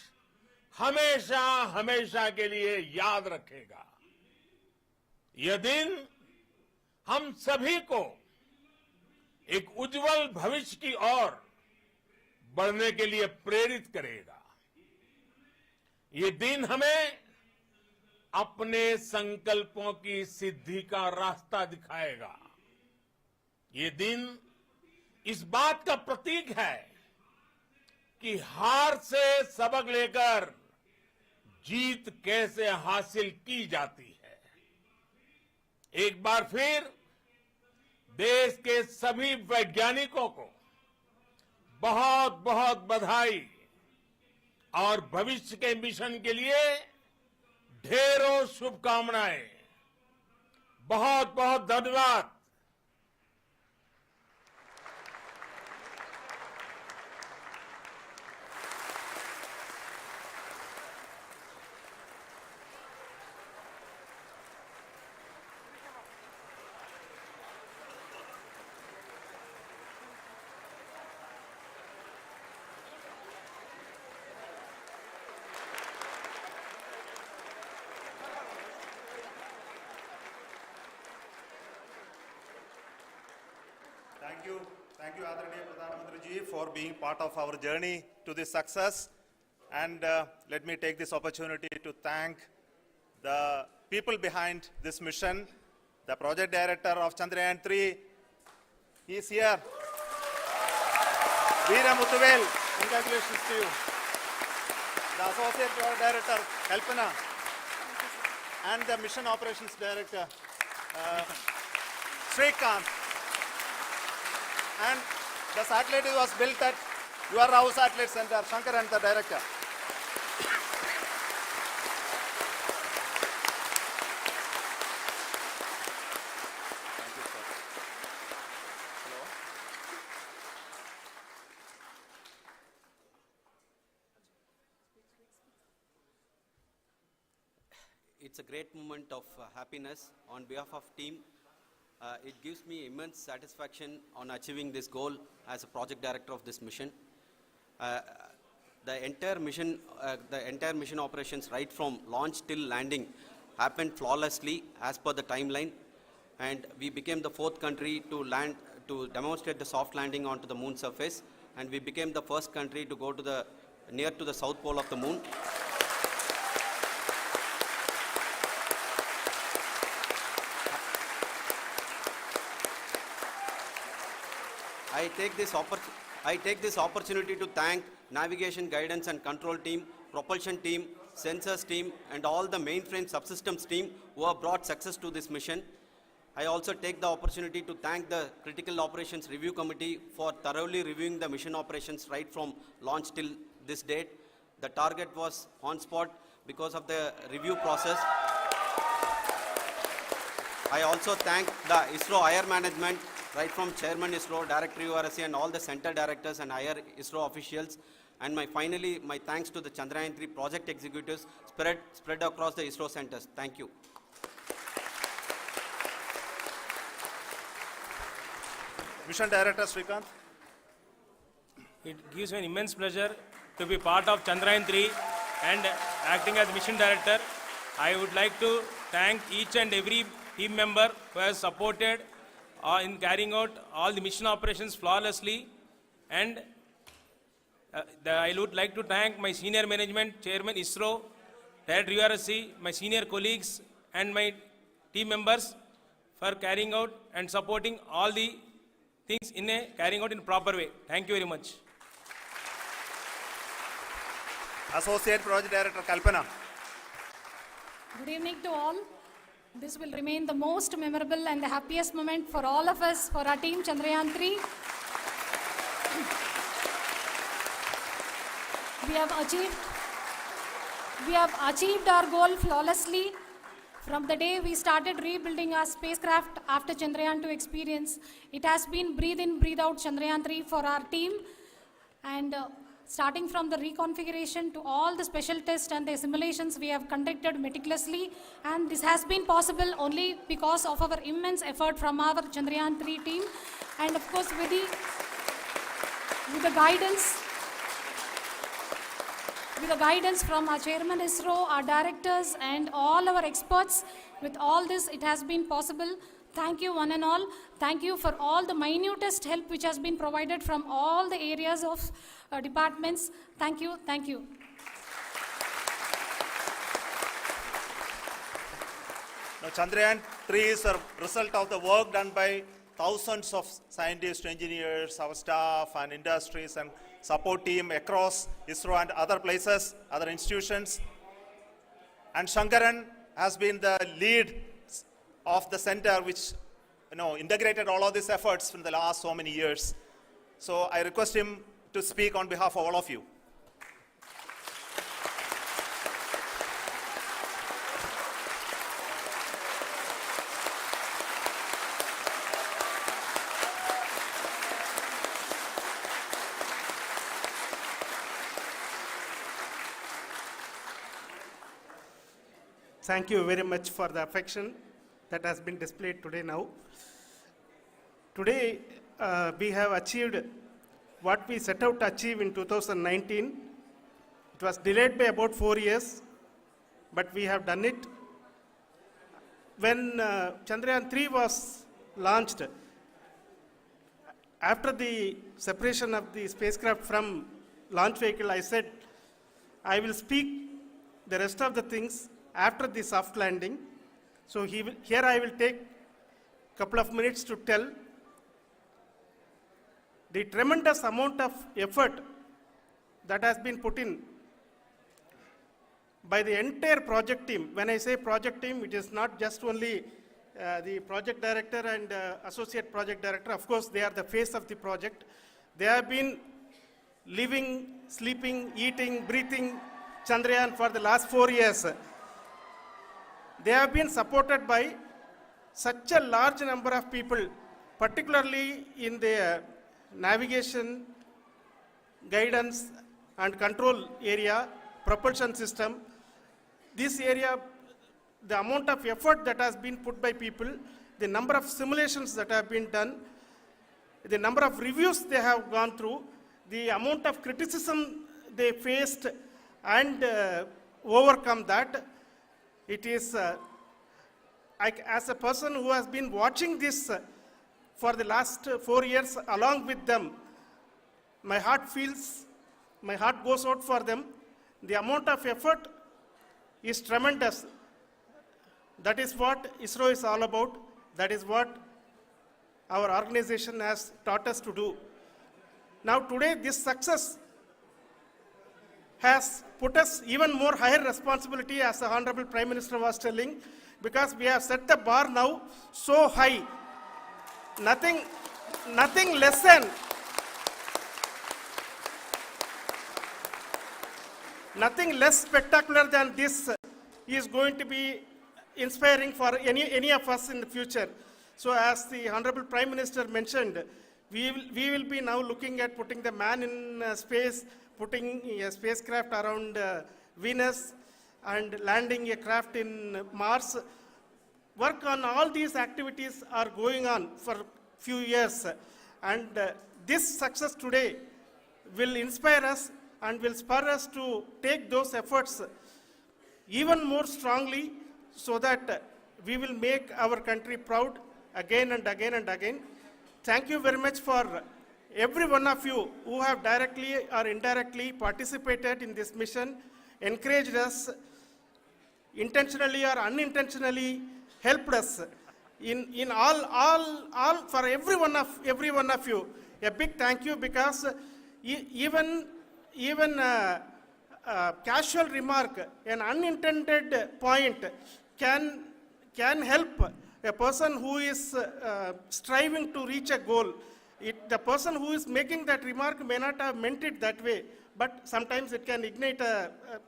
D: हमेशा हमेशा के लिए याद रखेगा। यह दिन हम सभी को एक उज्जवल भविष्य की ओर बढ़ने के लिए प्रेरित करेगा। ये दिन हमें अपने संकल्पों की सिद्धि का रास्ता दिखाएगा। ये दिन इस बात का प्रतीक है कि हार से सबक लेकर जीत कैसे हासिल की जाती है। एक बार फिर देश के सभी वैज्ञानिकों को बहुत बहुत बधाई और भविष्य के मिशन के लिए ढेरों शुभकामनाएं। बहुत बहुत धन्यवाद।
C: Thank you, Adaraniya Pradhan Mantri ji, for being part of our journey to this success. And let me take this opportunity to thank the people behind this mission, the project director of Chandrayaan-3. He is here. Veera Muthuvel, congratulations to you. The associate project director, Kalpana, and the mission operations director, Srikanth. And the satellite was built at UR Rao Satellite Center, Shankar and the director. Thank you, sir. Hello.
E: It's a great moment of happiness on behalf of team. It gives me immense satisfaction on achieving this goal as a project director of this mission. The entire mission operations right from launch till landing happened flawlessly as per the timeline, and we became the 4th country to demonstrate the soft landing onto the moon surface, and we became the first country to go to near to the south pole of the moon. I take this opportunity to thank navigation, guidance and control team, propulsion team, sensors team and all the mainframe subsystems team who have brought success to this mission. I also take the opportunity to thank the Critical Operations Review Committee for thoroughly reviewing the mission operations right from launch till this date. The target was on spot because of the review process. I also thank the ISRO higher management, right from Chairman ISRO, Director URSC and all the center directors and higher ISRO officials. And finally, my thanks to the Chandrayaan-3 project executives spread across the ISRO centers. Thank you.
C: Mission Director Srikanth.
F: It gives me an immense pleasure to be part of Chandrayaan-3 and acting as Mission Director. I would like to thank each and every team member who has supported in carrying out all the mission operations flawlessly. And I would like to thank my senior management, Chairman ISRO, Director URSC, my senior colleagues and my team members for carrying out and supporting all the things carrying out in a proper way. Thank you very much.
C: Associate Project Director Kalpana.
G: Good evening to all. This will remain the most memorable and the happiest moment for all of us, for our team Chandrayaan 3. We have achieved our goal flawlessly. From the day we started rebuilding our spacecraft after Chandrayaan 2 experience, it has been breathe in, breathe out Chandrayaan 3 for our team. And starting from the reconfiguration to all the special tests and the simulations we have conducted meticulously. And this has been possible only because of our immense effort from our Chandrayaan 3 team. And of course, with the guidance from our Chairman ISRO, our directors, and all our experts. With all this, it has been possible. Thank you, one and all. Thank you for all the minutest help which has been provided from all the areas of departments. Thank you. Thank you.
C: Now, Chandrayaan 3 is a result of the work done by thousands of scientists, engineers, our staff, and industries, and support team across ISRO and other places, other institutions. And Shankaran has been the lead of the center which integrated all of these efforts in the last so many years. So I request him to speak on behalf of all of you.
H: Thank you very much for the affection that has been displayed today now. Today, we have achieved what we set out to achieve in 2019. It was delayed by about 4 years, but we have done it. When Chandrayaan 3 was launched, after the separation of the spacecraft from launch vehicle, I said, I will speak the rest of the things after the soft landing. So here I will take a couple of minutes to tell the tremendous amount of effort that has been put in by the entire project team. When I say project team, it is not just only the project director and associate project director. Of course, they are the face of the project. They have been living, sleeping, eating, breathing Chandrayaan for the last 4 years. They have been supported by such a large number of people, particularly in the navigation, guidance and control area, propulsion system. This area, the amount of effort that has been put by people, the number of simulations that have been done, the number of reviews they have gone through, the amount of criticism they faced and overcome that. It is, as a person who has been watching this for the last 4 years along with them, my heart goes out for them. The amount of effort is tremendous. That is what ISRO is all about. That is what our organization has taught us to do. Now today, this success has put us even more higher responsibility, as the Honorable Prime Minister was telling, because we have set the bar now so high. Nothing less spectacular than this is going to be inspiring for any of us in the future. So as the Honorable Prime Minister mentioned, we will be now looking at putting the man in space, putting a spacecraft around Venus and landing a craft in Mars. Work on all these activities are going on for few years, and this success today will inspire us and will spur us to take those efforts even more strongly, so that we will make our country proud again and again and again. Thank you very much for every one of you who have directly or indirectly participated in this mission, encouraged us, intentionally or unintentionally helped us in all for every one of you. A big thank you, because even casual remark, an unintended point can can help a person who is striving to reach a goal. The person who is making that remark may not have meant it that way, but sometimes it can ignite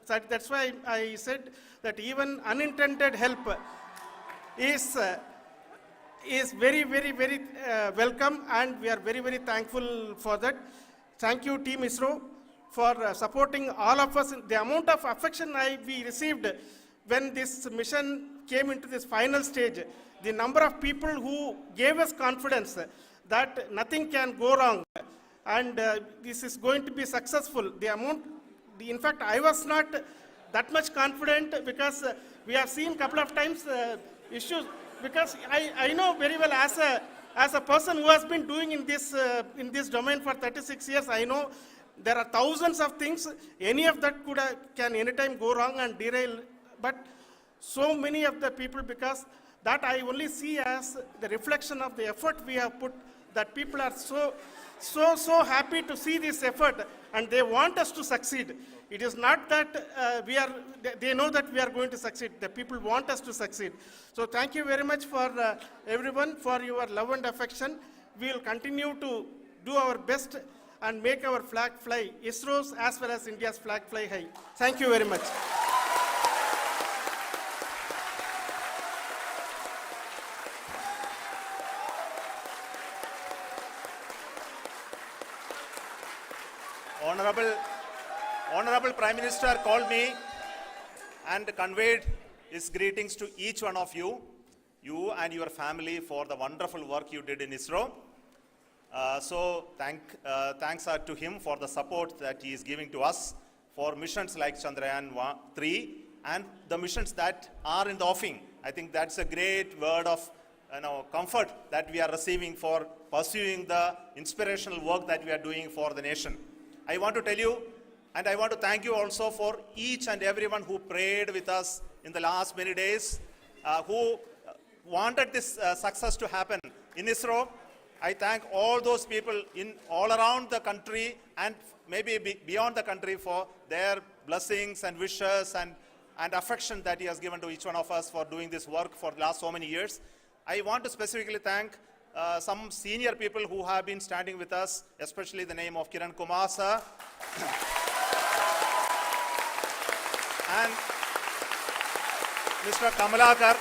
H: that's why I said that even unintended help is very, very, very welcome, and we are very, very thankful for that. Thank you, Team ISRO, for supporting all of us. The amount of affection we received when this mission came into this final stage, the number of people who gave us confidence that nothing can go wrong, and this is going to be successful. In fact, I was not that much confident because we have seen a couple of times issues. Because I know very well as a person who has been doing in this domain for 36 years, I know there are thousands of things. Any of that can anytime go wrong and derail. But so many of the people, because that I only see as the reflection of the effort we have put, that people are so happy to see this effort and they want us to succeed. It is not that they know that we are going to succeed. The people want us to succeed. So thank you very much for everyone for your love and affection. We will continue to do our best and make our flag fly, ISRO's as well as India's flag fly high. Thank you very much.
C: Honorable Prime Minister called me and conveyed his greetings to each one of you and your family for the wonderful work you did in ISRO. Thanks are to him for the support that he is giving to us for missions like Chandrayaan 3 and the missions that are in the offing. I think that's a great word of comfort that we are receiving for pursuing the inspirational work that we are doing for the nation. I want to tell you, and I want to thank you also for each and everyone who prayed with us in the last many days, who wanted this success to happen in ISRO. I thank all those people all around the country and maybe beyond the country for their blessings and wishes and affection that he has given to each one of us for doing this work for the last so many years. I want to specifically thank some senior people who have been standing with us, especially the name of Kiran Kumar sir and Mr. Kamalakar,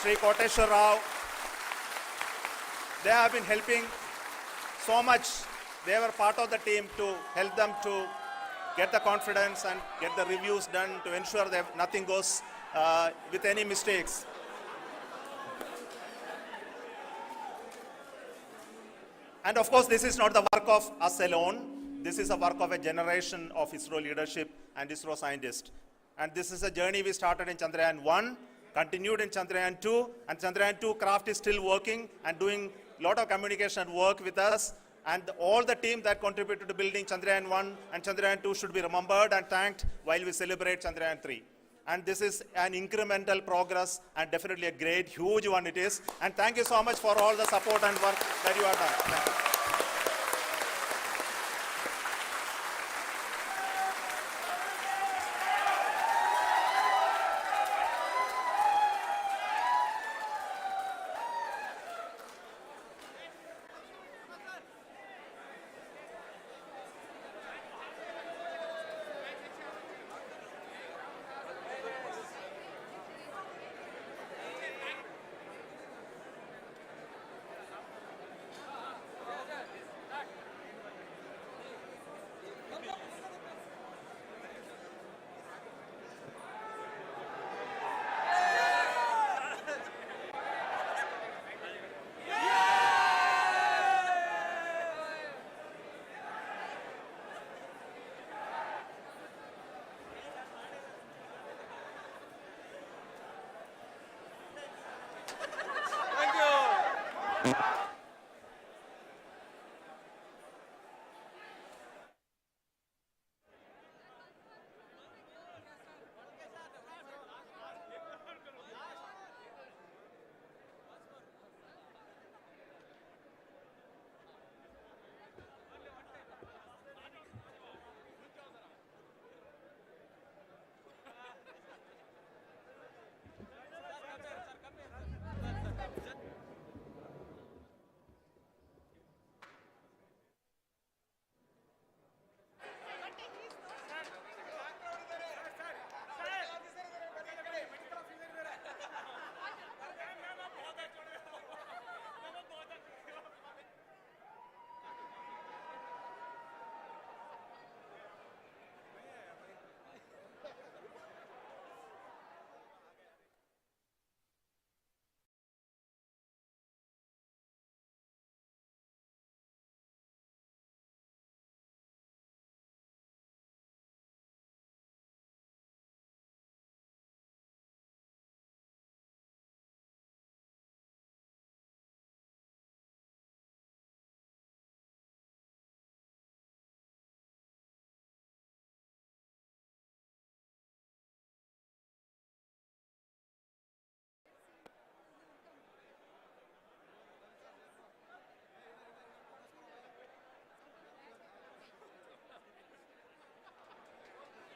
C: Sri Koteshwar Rao. They have been helping so much. They were part of the team to help them to get the confidence and get the reviews done to ensure that nothing goes with any mistakes. And of course, this is not the work of us alone. This is a work of a generation of ISRO leadership and ISRO scientists. And this is a journey we started in Chandrayaan 1, continued in Chandrayaan 2, and Chandrayaan 2 craft is still working and doing a lot of communication work with us. And all the team that contributed to building Chandrayaan 1 and Chandrayaan 2 should be remembered and thanked while we celebrate Chandrayaan 3. And this is an incremental progress and definitely a great, huge one it is. And thank you so much for all the support and work that you have done. Thank you.